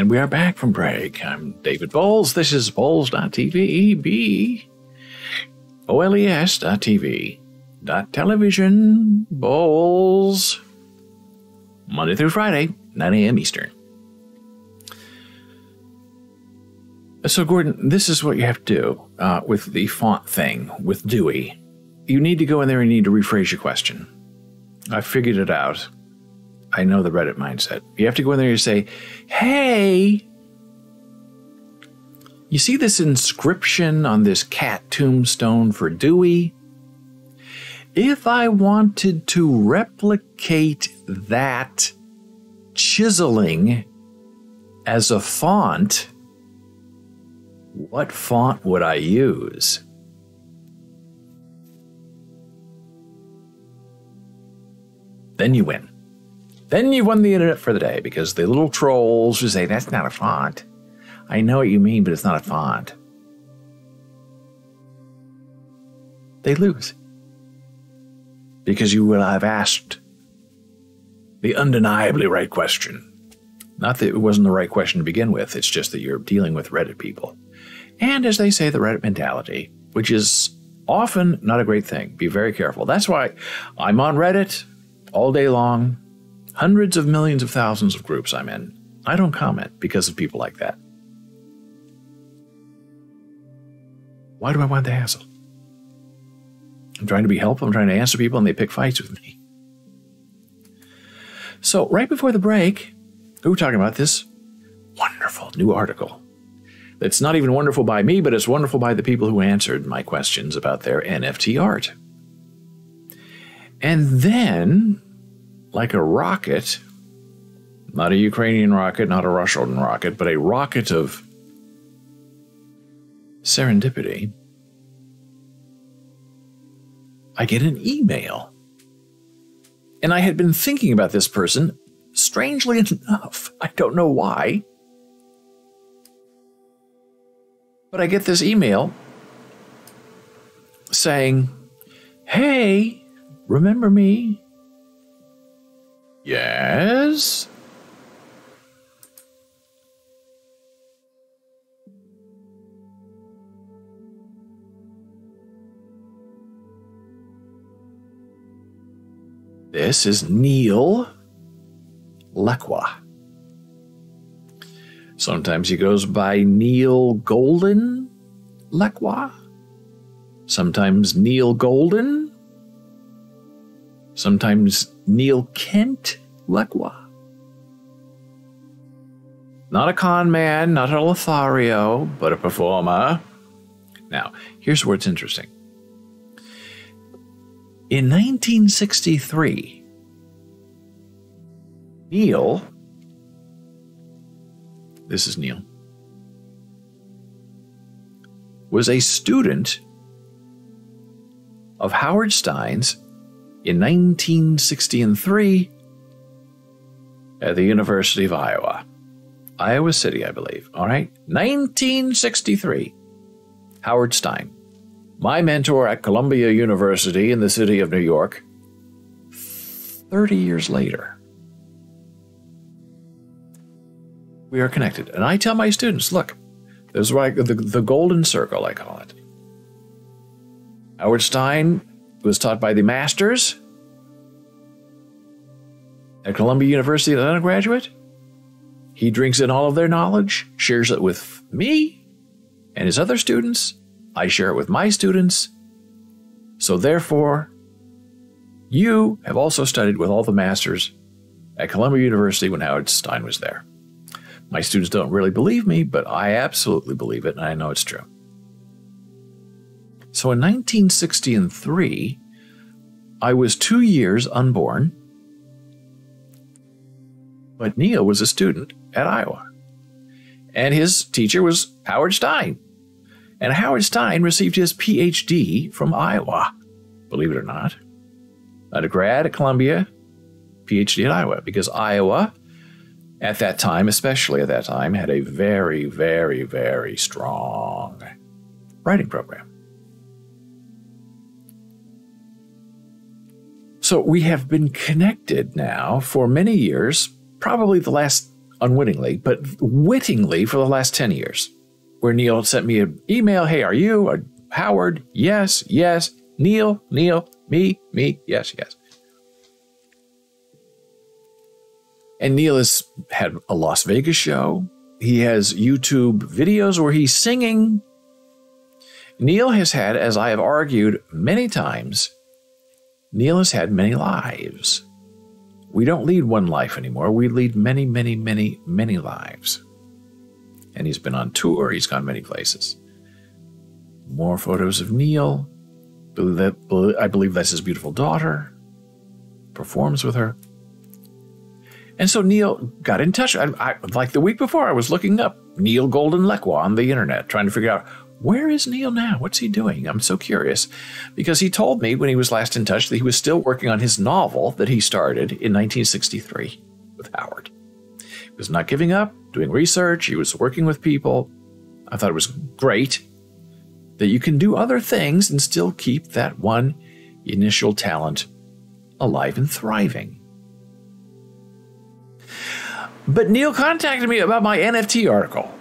And we are back from break. I'm David Bowles. This is Bowles.tv, BOLES.tv, .television, Bowles, Monday through Friday, 9 a.m. Eastern. So, Gordon, this is what you have to do with the font thing, with Dewey. You need to go in there and you need to rephrase your question. I figured it out. I know the Reddit mindset. You have to go in there and say, hey, you see this inscription on this cat tombstone for Dewey? If I wanted to replicate that chiseling as a font, what font would I use? Then you win. Then you won the internet for the day, because the little trolls who say, that's not a font. I know what you mean, but it's not a font. They lose. Because you will have asked the undeniably right question. Not that it wasn't the right question to begin with, it's just that you're dealing with Reddit people. And as they say, the Reddit mentality, which is often not a great thing. Be very careful. That's why I'm on Reddit all day long. Hundreds of millions of thousands of groups I'm in. I don't comment because of people like that. Why do I want the hassle? I'm trying to be helpful. I'm trying to answer people, and they pick fights with me. So right before the break, we were talking about this wonderful new article. That's not even wonderful by me, but it's wonderful by the people who answered my questions about their NFT art. And then, like a rocket, not a Ukrainian rocket, not a Russian rocket, but a rocket of serendipity, I get an email. And I had been thinking about this person, strangely enough. I don't know why. But I get this email saying, hey, remember me? Yes? This is Neil Lacroix. Sometimes he goes by Neil Golden Lacroix. Sometimes Neil Golden. Sometimes Neil Kent Lacroix. Not a con man, not a Lothario, but a performer. Now, here's where it's interesting. In 1963, Neil, this is Neil, was a student of Howard Stein's in 1963 at the University of Iowa. Iowa City, I believe. All right? 1963. Howard Stein. My mentor at Columbia University in the city of New York. 30 years later. We are connected. And I tell my students, look, there's like the golden circle, I call it. Howard Stein was taught by the masters at Columbia University as an undergraduate. He drinks in all of their knowledge, shares it with me and his other students. I share it with my students. So therefore, you have also studied with all the masters at Columbia University when Howard Stein was there. My students don't really believe me, but I absolutely believe it, and I know it's true. So in 1963, I was 2 years unborn, but Neil was a student at Iowa. And his teacher was Howard Stein. And Howard Stein received his PhD from Iowa, believe it or not. Undergrad at Columbia, PhD at Iowa, because Iowa, at that time, especially at that time, had a very, very, very strong writing program. So we have been connected now for many years, probably the last unwittingly, but wittingly for the last 10 years, where Neil sent me an email, hey, are you? Howard, yes, yes. Neil, me, yes, yes. And Neil has had a Las Vegas show. He has YouTube videos where he's singing. Neil has had, as I have argued many times, Neil has had many lives. We don't lead one life anymore. We lead many, many, many, many lives. And he's been on tour. He's gone many places. More photos of Neil. I believe that's his beautiful daughter. Performs with her. And so Neil got in touch. Like the week before, I was looking up Neil Golden Lekwa on the internet, trying to figure out, where is Neil now? What's he doing? I'm so curious. Because he told me when he was last in touch that he was still working on his novel that he started in 1963 with Howard. He was not giving up, doing research. He was working with people. I thought it was great that you can do other things and still keep that one initial talent alive and thriving. But Neil contacted me about my NFT article.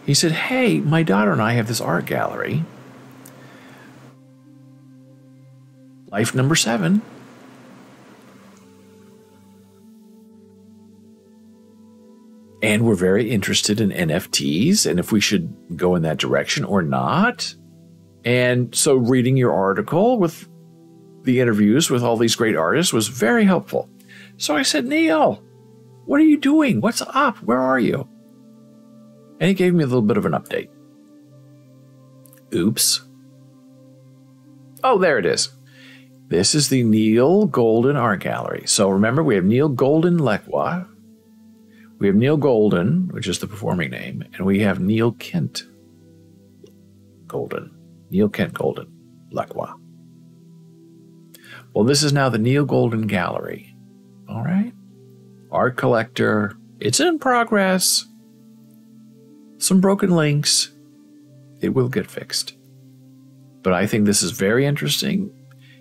He said, hey, my daughter and I have this art gallery, Life Number 7. And we're very interested in NFTs and if we should go in that direction or not. And so reading your article with the interviews with all these great artists was very helpful. So I said, Neil, what are you doing? What's up? Where are you? And he gave me a little bit of an update. Oops. Oh, there it is. This is the Neil Golden Art Gallery. So remember, we have Neil Golden Lekwa. We have Neil Golden, which is the performing name. And we have Neil Kent Golden. Neil Kent Golden Lekwa. Well, this is now the Neil Golden Gallery. All right. Art collector. It's in progress. Some broken links. It will get fixed. But I think this is very interesting.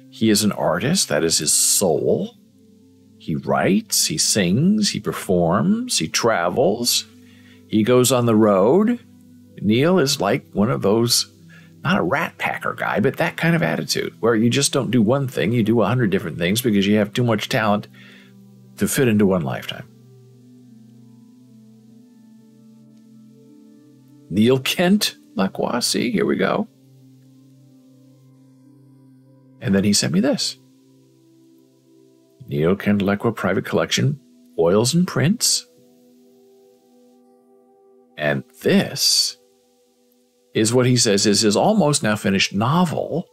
He is an artist. That is his soul. He writes, he sings, he performs, he travels. He goes on the road. Neil is like one of those, not a rat packer guy, but that kind of attitude where you just don't do one thing. You do 100 different things because you have too much talent to fit into one lifetime. Neil Kent Lekwa, see, here we go. And then he sent me this. Neil Kent Lekwa Private Collection, Oils and Prints. And this is what he says is his almost now finished novel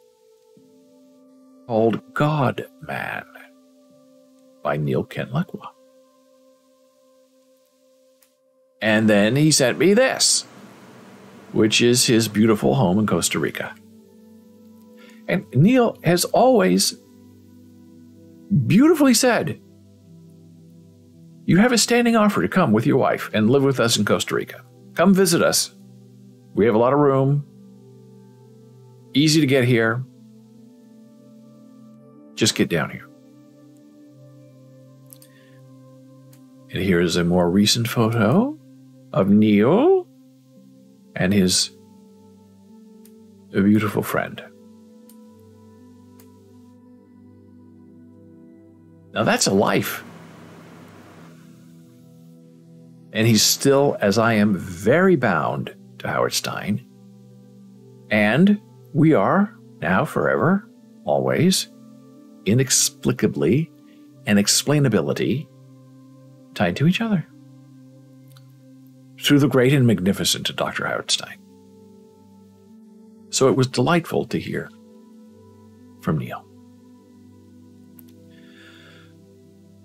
called God Man by Neil Kent Lekwa. And then he sent me this, which is his beautiful home in Costa Rica. And Neil has always beautifully said, you have a standing offer to come with your wife and live with us in Costa Rica. Come visit us. We have a lot of room. Easy to get here. Just get down here. And here is a more recent photo of Neil and his beautiful friend. Now that's a life. And he's still, as I am, very bound to Howard Stein. And we are now forever, always, inexplicably and explainability tied to each other. Through the great and magnificent Dr. Howard Stein. So it was delightful to hear from Neil.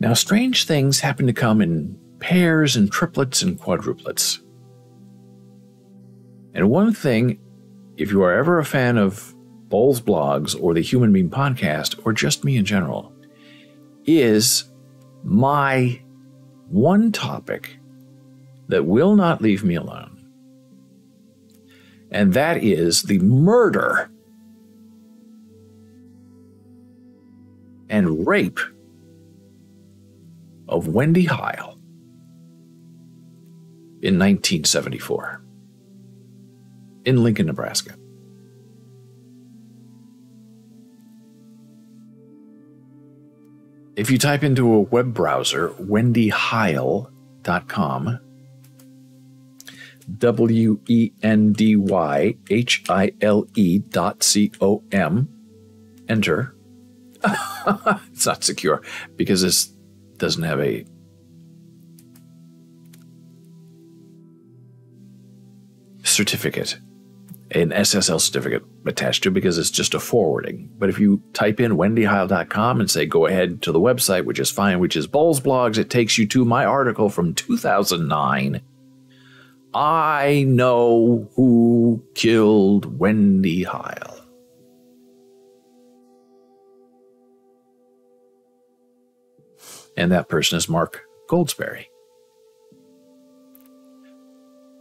Now, strange things happen to come in pairs and triplets and quadruplets. And one thing, if you are ever a fan of Bowles blogs or the Human Being podcast, or just me in general, is my one topic that will not leave me alone. And that is the murder and rape of Wendy Heil. in 1974 in Lincoln, Nebraska. If you type into a web browser, wendyhile.com, WENDYHILE.com, enter. It's not secure because this doesn't have a certificate, an SSL certificate attached to it, because it's just a forwarding. But if you type in wendyhile.com and say go ahead to the website, which is fine, which is Bowles Blogs, it takes you to my article from 2009. I know who killed Wendy Hile. And that person is Mark Goldsberry.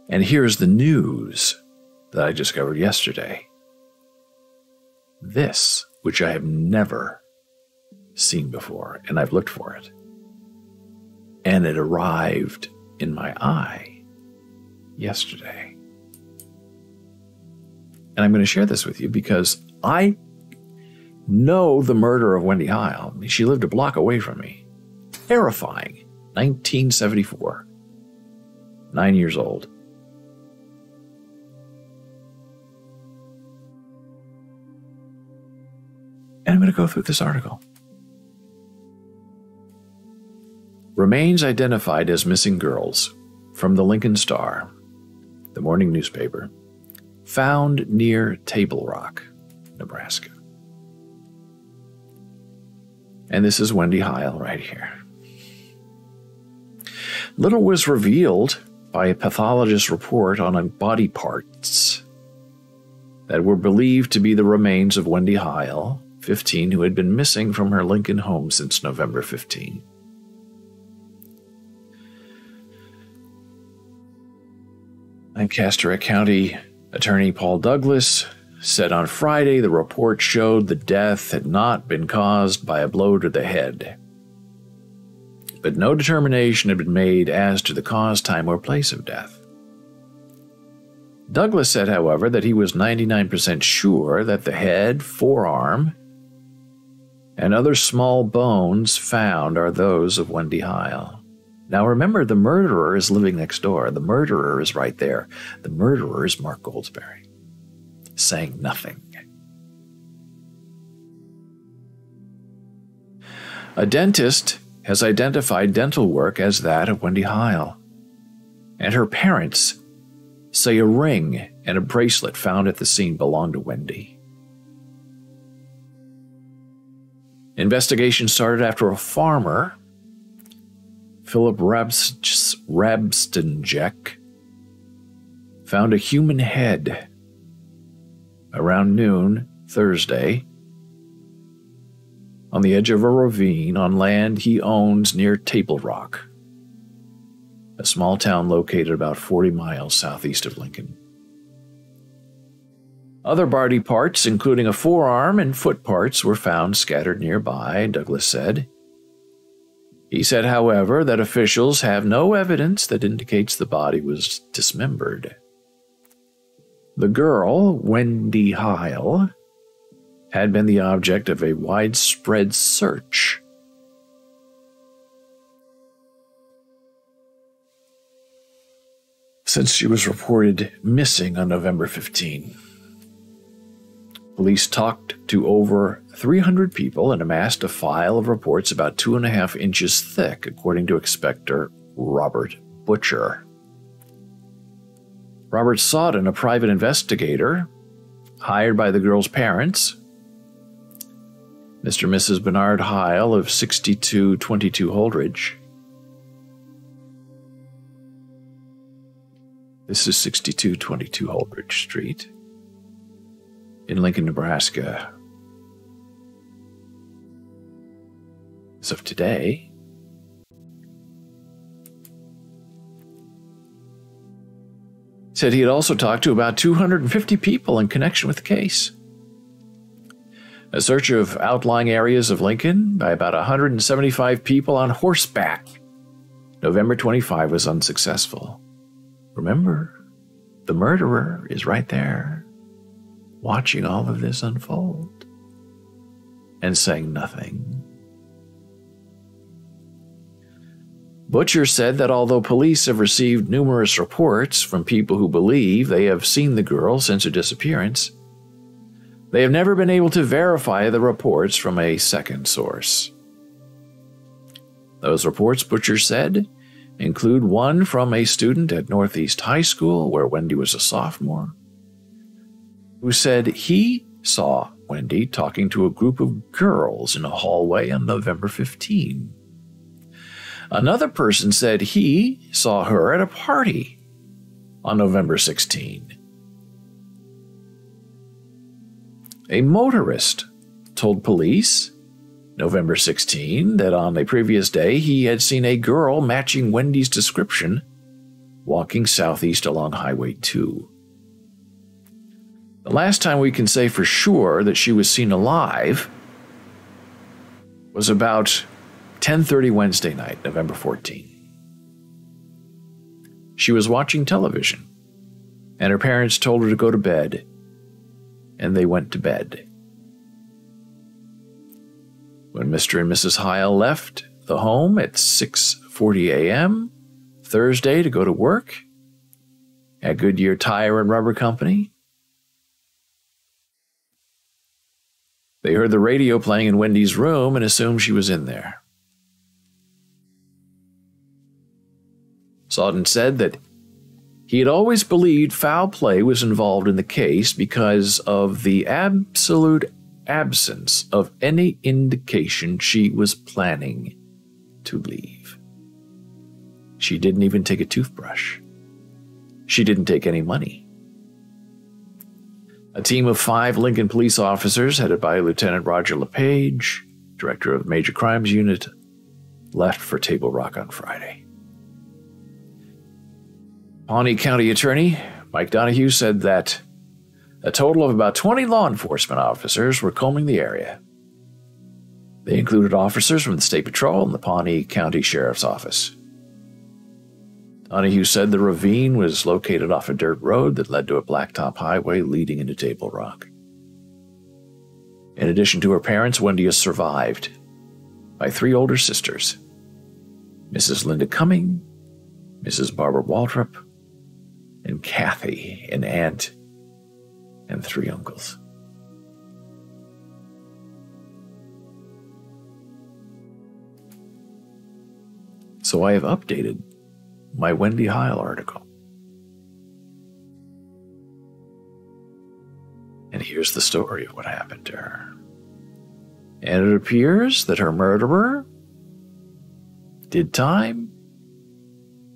And here's the news that I discovered yesterday. This, which I have never seen before, and I've looked for it. And it arrived in my eye yesterday. And I'm going to share this with you because I know the murder of Wendy Hile. She lived a block away from me. Terrifying. 1974. 9 years old. And I'm going to go through this article. Remains identified as missing girls from the Lincoln Star, the morning newspaper, found near Table Rock, Nebraska. And this is Wendy Hile right here. Little was revealed by a pathologist's report on body parts that were believed to be the remains of Wendy Hile, 15, who had been missing from her Lincoln home since November 15. Lancaster County Attorney Paul Douglas said on Friday the report showed the death had not been caused by a blow to the head, but no determination had been made as to the cause, time, or place of death. Douglas said, however, that he was 99% sure that the head, forearm, and other small bones found are those of Wendy Hile. Now remember, the murderer is living next door. The murderer is right there. The murderer is Mark Goldsberry, saying nothing. A dentist has identified dental work as that of Wendy Hile, and her parents say a ring and a bracelet found at the scene belonged to Wendy. Investigation started after a farmer, Philip Rabstinjek, found a human head around noon Thursday on the edge of a ravine on land he owns near Table Rock, a small town located about 40 miles southeast of Lincoln. Other body parts, including a forearm and foot parts, were found scattered nearby, Douglas said. He said, however, that officials have no evidence that indicates the body was dismembered. The girl, Wendy Hile, had been the object of a widespread search. Since she was reported missing on November 15. Police talked to over 300 people and amassed a file of reports about 2.5 inches thick, according to Inspector Robert Butcher. Robert Sawden, a private investigator hired by the girl's parents, Mr. and Mrs. Bernard Hile of 6222 Holdridge. This is 6222 Holdridge Street in Lincoln, Nebraska. As of today, said he had also talked to about 250 people in connection with the case. A search of outlying areas of Lincoln by about 175 people on horseback November 25 was unsuccessful. Remember, the murderer is right there, watching all of this unfold and saying nothing. Butcher said that although police have received numerous reports from people who believe they have seen the girl since her disappearance, they have never been able to verify the reports from a second source. Those reports, Butcher said, include one from a student at Northeast High School, where Wendy was a sophomore, who said he saw Wendy talking to a group of girls in a hallway on November 15. Another person said he saw her at a party on November 16. A motorist told police November 16 that on a previous day he had seen a girl matching Wendy's description walking southeast along Highway 2. The last time we can say for sure that she was seen alive was about 10:30 Wednesday night, November 14. She was watching television, and her parents told her to go to bed, and they went to bed. When Mr. and Mrs. Heil left the home at 6:40 a.m. Thursday to go to work at Goodyear Tire and Rubber Company, they heard the radio playing in Wendy's room and assumed she was in there. Sawden said that he had always believed foul play was involved in the case because of the absolute absence of any indication she was planning to leave. She didn't even take a toothbrush. She didn't take any money. A team of 5 Lincoln police officers, headed by Lieutenant Roger LePage, director of the Major Crimes Unit, left for Table Rock on Friday. Pawnee County Attorney Mike Donahue said that a total of about 20 law enforcement officers were combing the area. They included officers from the State Patrol and the Pawnee County Sheriff's Office. Donahue said the ravine was located off a dirt road that led to a blacktop highway leading into Table Rock. In addition to her parents, Wendy is survived by 3 older sisters: Mrs. Linda Cumming, Mrs. Barbara Waltrip, and Kathy, an aunt, and 3 uncles. So I have updated my Wendy Heil article. And here's the story of what happened to her. And it appears that her murderer did time.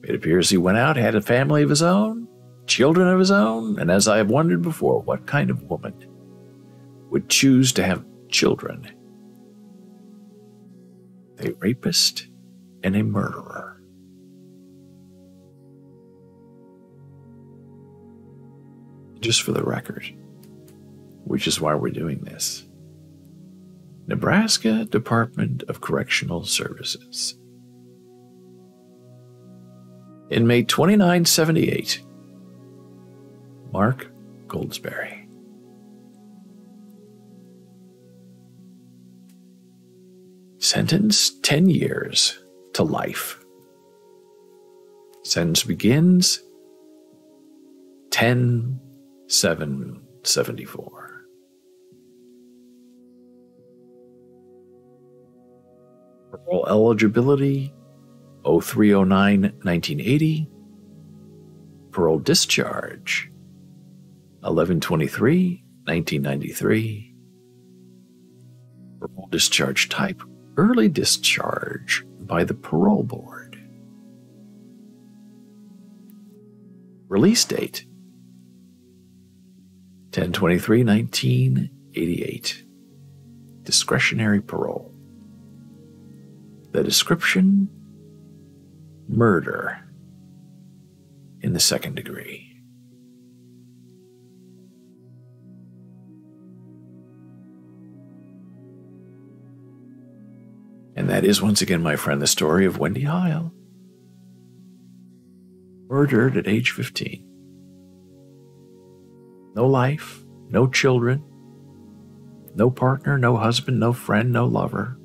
It appears he went out, had a family of his own, children of his own, and as I have wondered before, what kind of woman would choose to have children? A rapist and a murderer. Just for the record, which is why we're doing this, Nebraska Department of Correctional Services. Inmate 2978, Mark Goldsberry. Sentence 10 years to life. Sentence begins 10/7/74. Parole eligibility 03/09/1980. Parole discharge 11/23/1993. Parole discharge type early discharge by the parole board. Release date 10/23/1988. Discretionary parole. The description: murder in the 2nd degree. And that is once again, my friend, the story of Wendy Heil. Murdered at age 15. No life, no children, no partner, no husband, no friend, no lover.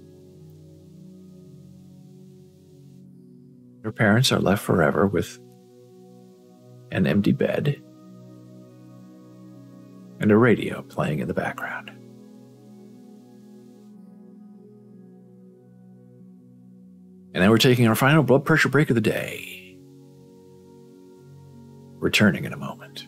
Her parents are left forever with an empty bed and a radio playing in the background. And then we're taking our final blood pressure break of the day. Returning in a moment.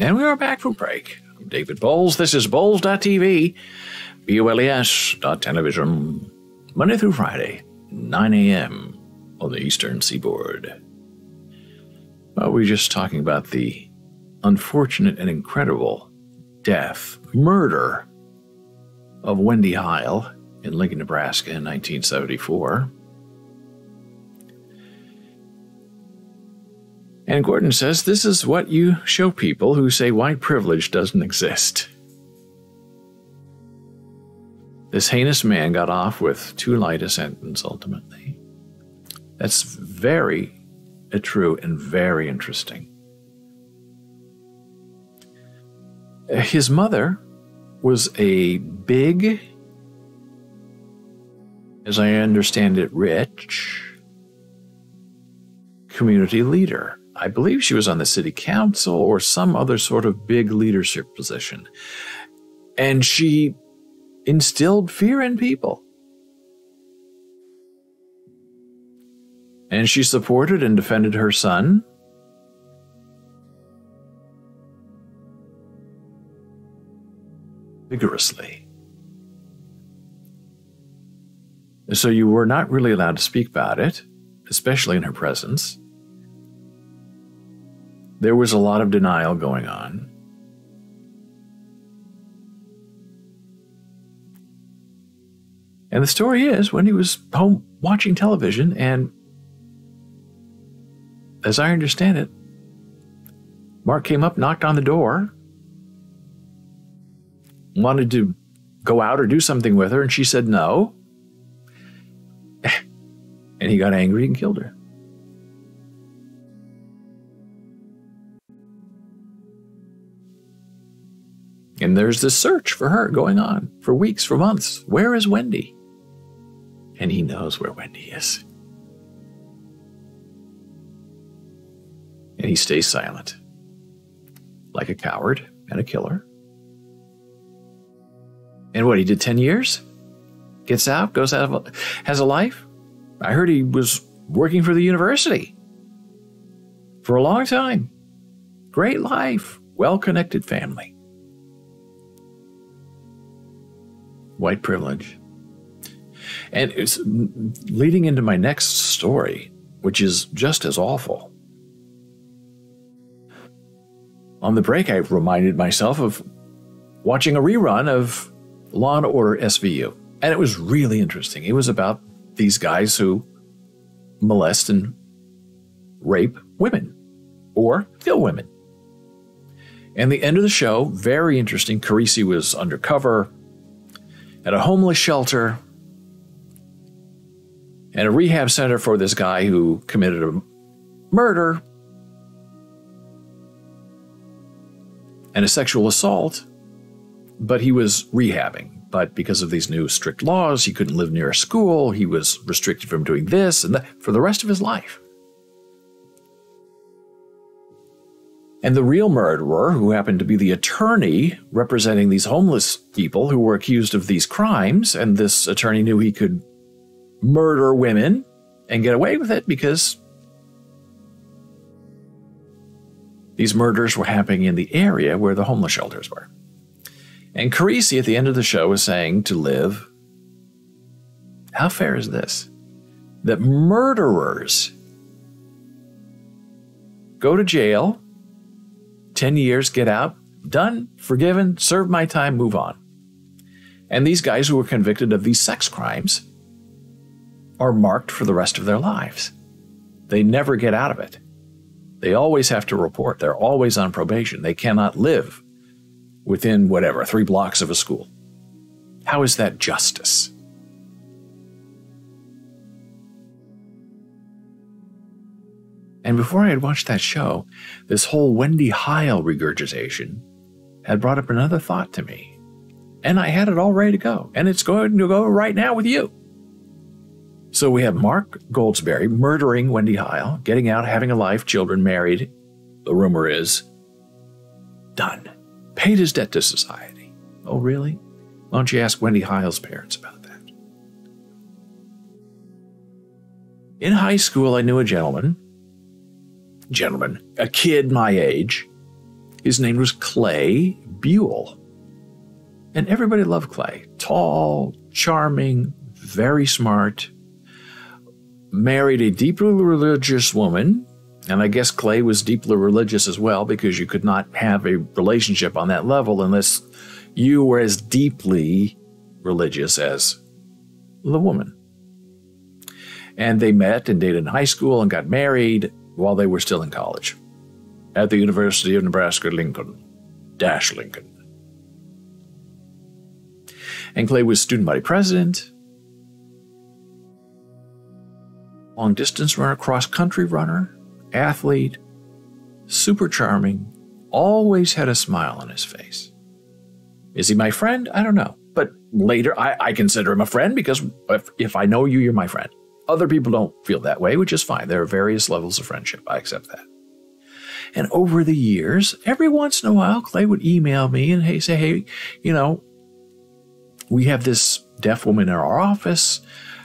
And we are back from break. I'm David Bowles. This is Bowles.tv, BOLES.television, Monday through Friday, 9 a.m. on the Eastern Seaboard. Well, we're just talking about the unfortunate and incredible death, murder of Wendy Heil in Lincoln, Nebraska in 1974. And Gordon says, this is what you show people who say white privilege doesn't exist. This heinous man got off with too light a sentence, ultimately. That's very true and very interesting. His mother was a big, as I understand it, rich community leader. I believe she was on the city council or some other sort of big leadership position. And she instilled fear in people. And she supported and defended her son. Vigorously. So you were not really allowed to speak about it, especially in her presence. There was a lot of denial going on. And the story is, when he was home watching television, and as I understand it, Mark came up, knocked on the door, wanted to go out or do something with her, and she said no. And he got angry and killed her. And there's this search for her going on for weeks, for months. Where is Wendy? And he knows where Wendy is. And he stays silent, like a coward and a killer. And what, he did 10 years? Gets out, goes out, has a life? I heard he was working for the university for a long time. Great life, well-connected family. White privilege. And it's leading into my next story, which is just as awful. On the break, I reminded myself of watching a rerun of Law and Order SVU. And it was really interesting. It was about these guys who molest and rape women or kill women. And the end of the show, very interesting. Carisi was undercover at a homeless shelter and a rehab center for this guy who committed a murder and a sexual assault, but he was rehabbing. But because of these new strict laws, he couldn't live near a school. He was restricted from doing this and that for the rest of his life. And the real murderer, who happened to be the attorney representing these homeless people who were accused of these crimes, and this attorney knew he could murder women and get away with it because these murders were happening in the area where the homeless shelters were. And Carisi at the end of the show was saying to Liv, how fair is this? That murderers go to jail, 10 years, get out, done, forgiven, served my time, move on. And these guys who were convicted of these sex crimes are marked for the rest of their lives. They never get out of it. They always have to report. They're always on probation. They cannot live within, 3 blocks of a school. How is that justice? And before I had watched that show, this whole Wendy Heil regurgitation had brought up another thought to me. And I had it all ready to go. And it's going to go right now with you. So we have Mark Goldsberry murdering Wendy Heil, getting out, having a life, children, married. The rumor is done. Paid his debt to society. Oh, really? Why don't you ask Wendy Heil's parents about that? In high school, I knew a gentleman, a kid my age, His name was Clay Buell. And everybody loved Clay. Tall, charming, very smart. Married a deeply religious woman. And I guess Clay was deeply religious as well, because you could not have a relationship on that level unless you were as deeply religious as the woman. And they met and dated in high school and got married while they were still in college at the University of Nebraska-Lincoln. Lincoln. And Clay was student body president, long distance runner, cross country runner, athlete, super charming, always had a smile on his face. Is he my friend? I don't know. But later, I consider him a friend, because if I know you, you're my friend. Other people don't feel that way, which is fine. There are various levels of friendship. I accept that. And over the years, every once in a while, Clay would email me and say, hey, we have this deaf woman in our office.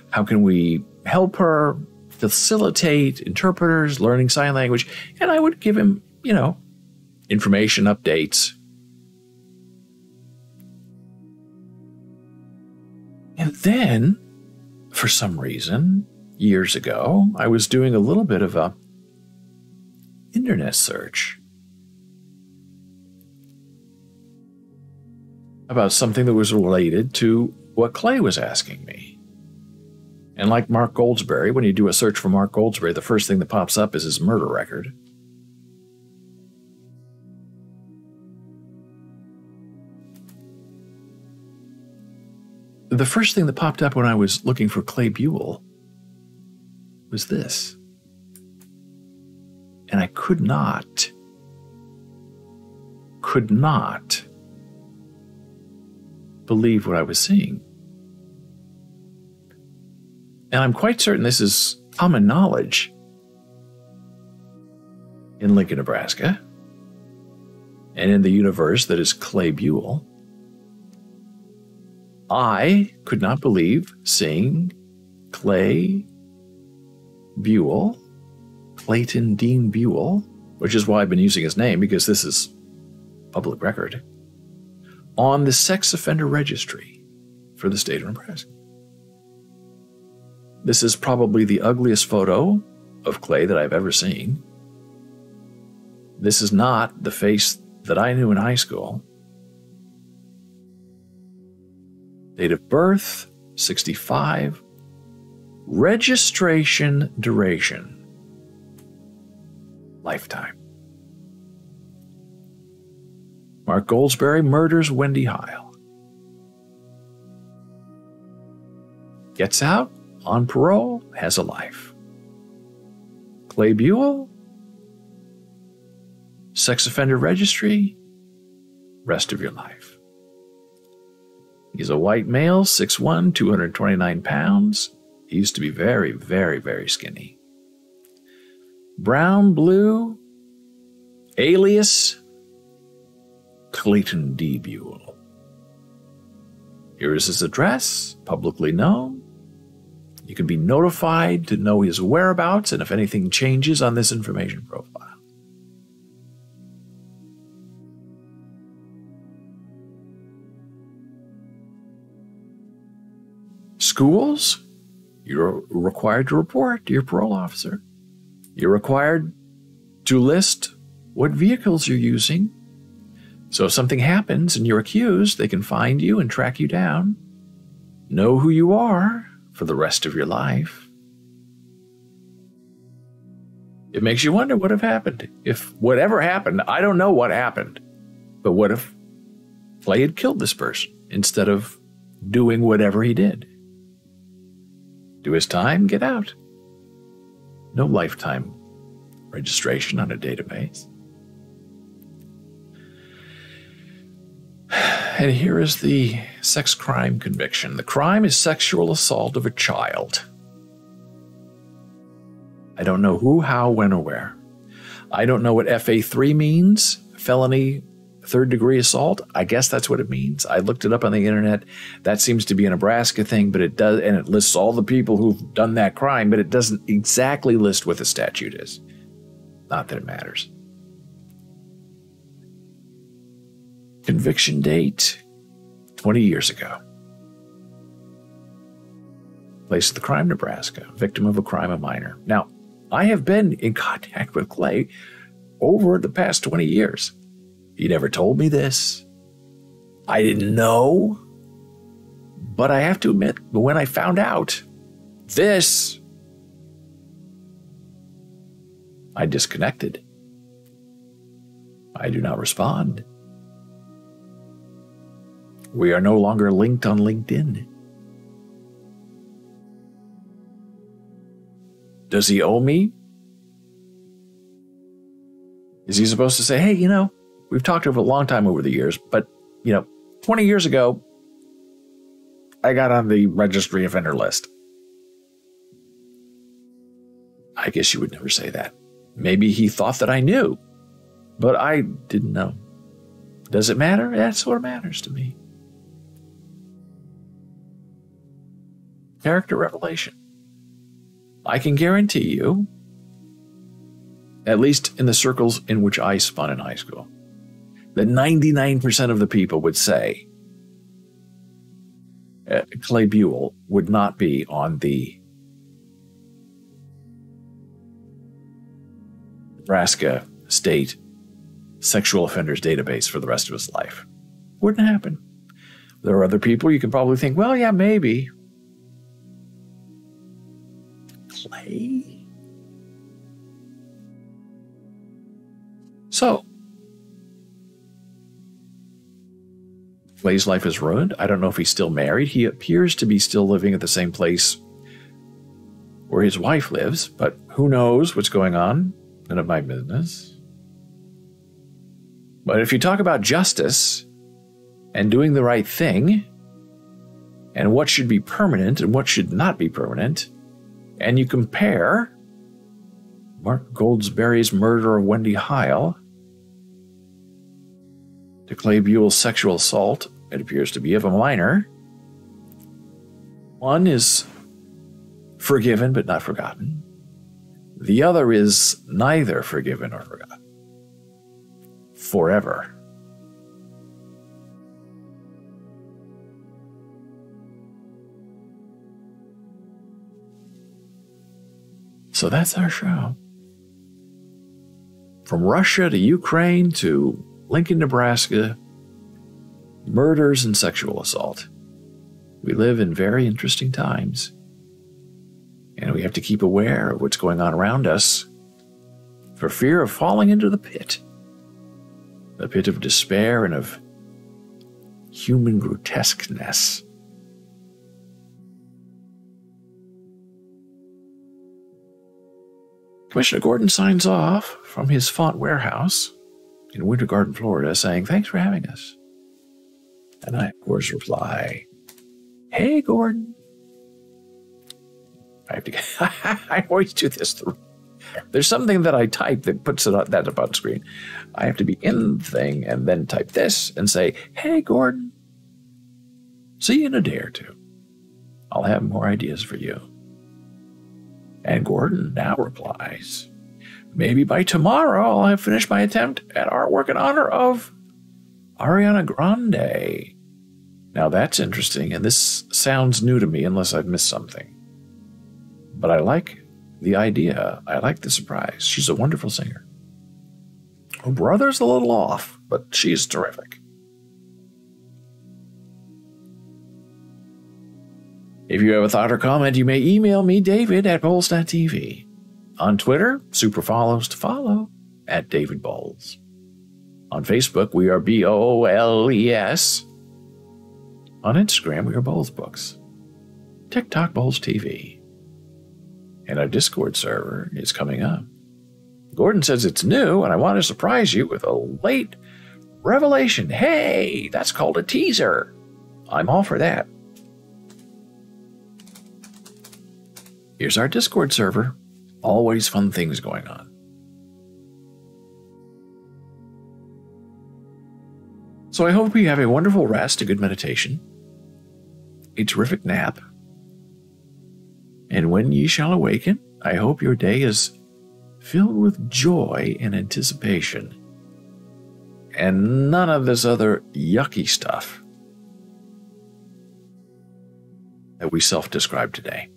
How can we help her facilitate interpreters, learning sign language? And I would give him, information updates. And then, for some reason, years ago, I was doing a little bit of a internet search about something that was related to what Clay was asking me. And like Mark Goldsberry, when you do a search for Mark Goldsberry, the first thing that pops up is his murder record. The first thing that popped up when I was looking for Clay Buell was this. And I could not believe what I was seeing. And I'm quite certain this is common knowledge in Lincoln, Nebraska, and in the universe that is Clay Buell. I could not believe seeing Clay Buell, Clayton Dean Buell, which is why I've been using his name, because this is public record, on the sex offender registry for the state of Nebraska. This is probably the ugliest photo of Clay that I've ever seen. This is not the face that I knew in high school. Date of birth, 65. Registration duration, lifetime. Mark Goldsberry murders Wendy Heil. Gets out on parole, has a life. Clay Buell, sex offender registry, rest of your life. He's a white male, 6'1", 229 pounds. He used to be very, very, very skinny. Brown, blue, alias Clayton D. Buell. Here is his address, publicly known. You can be notified to know his whereabouts and if anything changes on this information profile. Schools, you're required to report to your parole officer. You're required to list what vehicles you're using. So if something happens and you're accused, they can find you and track you down. Know who you are for the rest of your life. It makes you wonder what have happened. If whatever happened, I don't know what happened, but what if Clay had killed this person instead of doing whatever he did? Do his time, get out. No lifetime registration on a database. And here is the sex crime conviction. The crime is sexual assault of a child. I don't know who, how, when, or where. I don't know what FA3 means, felony third-degree assault. I guess that's what it means. I looked it up on the internet. That seems to be a Nebraska thing, but it does, and it lists all the people who've done that crime, but it doesn't exactly list what the statute is. Not that it matters. Conviction date, 20 years ago. Place of the crime, Nebraska. Victim of a crime, a minor. Now, I have been in contact with Clay over the past 20 years. He never told me this. I didn't know. But I have to admit, when I found out this, I disconnected. I do not respond. We are no longer linked on LinkedIn. Does he owe me? Is he supposed to say, hey, we've talked over a long time over the years, but, 20 years ago, I got on the registry offender list. I guess you would never say that. Maybe he thought that I knew, but I didn't know. Does it matter? That's what matters to me. Character revelation. I can guarantee you, at least in the circles in which I spun in high school, that 99% of the people would say Clay Buell would not be on the Nebraska State Sexual Offenders Database for the rest of his life. Wouldn't happen. There are other people you can probably think, well, yeah, maybe. Clay? So, Clay's life is ruined. I don't know if he's still married. He appears to be still living at the same place where his wife lives, but who knows what's going on? None of my business. But if you talk about justice and doing the right thing and what should be permanent and what should not be permanent, and you compare Mark Goldsberry's murder of Wendy Heil to Clay Buell's sexual assault, it appears to be, of a minor. One is forgiven but not forgotten. The other is neither forgiven or forgotten. Forever. So that's our show. From Russia to Ukraine to Lincoln, Nebraska, murders and sexual assault. We live in very interesting times, and we have to keep aware of what's going on around us for fear of falling into the pit of despair and of human grotesqueness. Commissioner Gordon signs off from his font warehouse in Winter Garden, Florida, saying, thanks for having us. And I, of course, reply, hey, Gordon. I have to I always do this. There's something that I type that puts that up on screen. I have to be in the thing and then type this and say, hey, Gordon. See you in a day or two. I'll have more ideas for you. And Gordon now replies, maybe by tomorrow I'll have finished my attempt at artwork in honor of Ariana Grande. Now that's interesting, and this sounds new to me unless I've missed something. But I like the idea. I like the surprise. She's a wonderful singer. Her brother's a little off, but she's terrific. If you have a thought or comment, you may email me, david@bowles.tv. On Twitter, super follows to follow, @David Bowles. On Facebook, we are BOLES. On Instagram, we are Bowles Books. TikTok, Bowles TV. And our Discord server is coming up. Gordon says it's new, and I want to surprise you with a late revelation. Hey, that's called a teaser. I'm all for that. Here's our Discord server. Always fun things going on. So I hope you have a wonderful rest, a good meditation, a terrific nap. And when ye shall awaken, I hope your day is filled with joy and anticipation and none of this other yucky stuff that we self-describe today.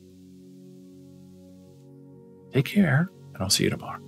Take care, and I'll see you tomorrow.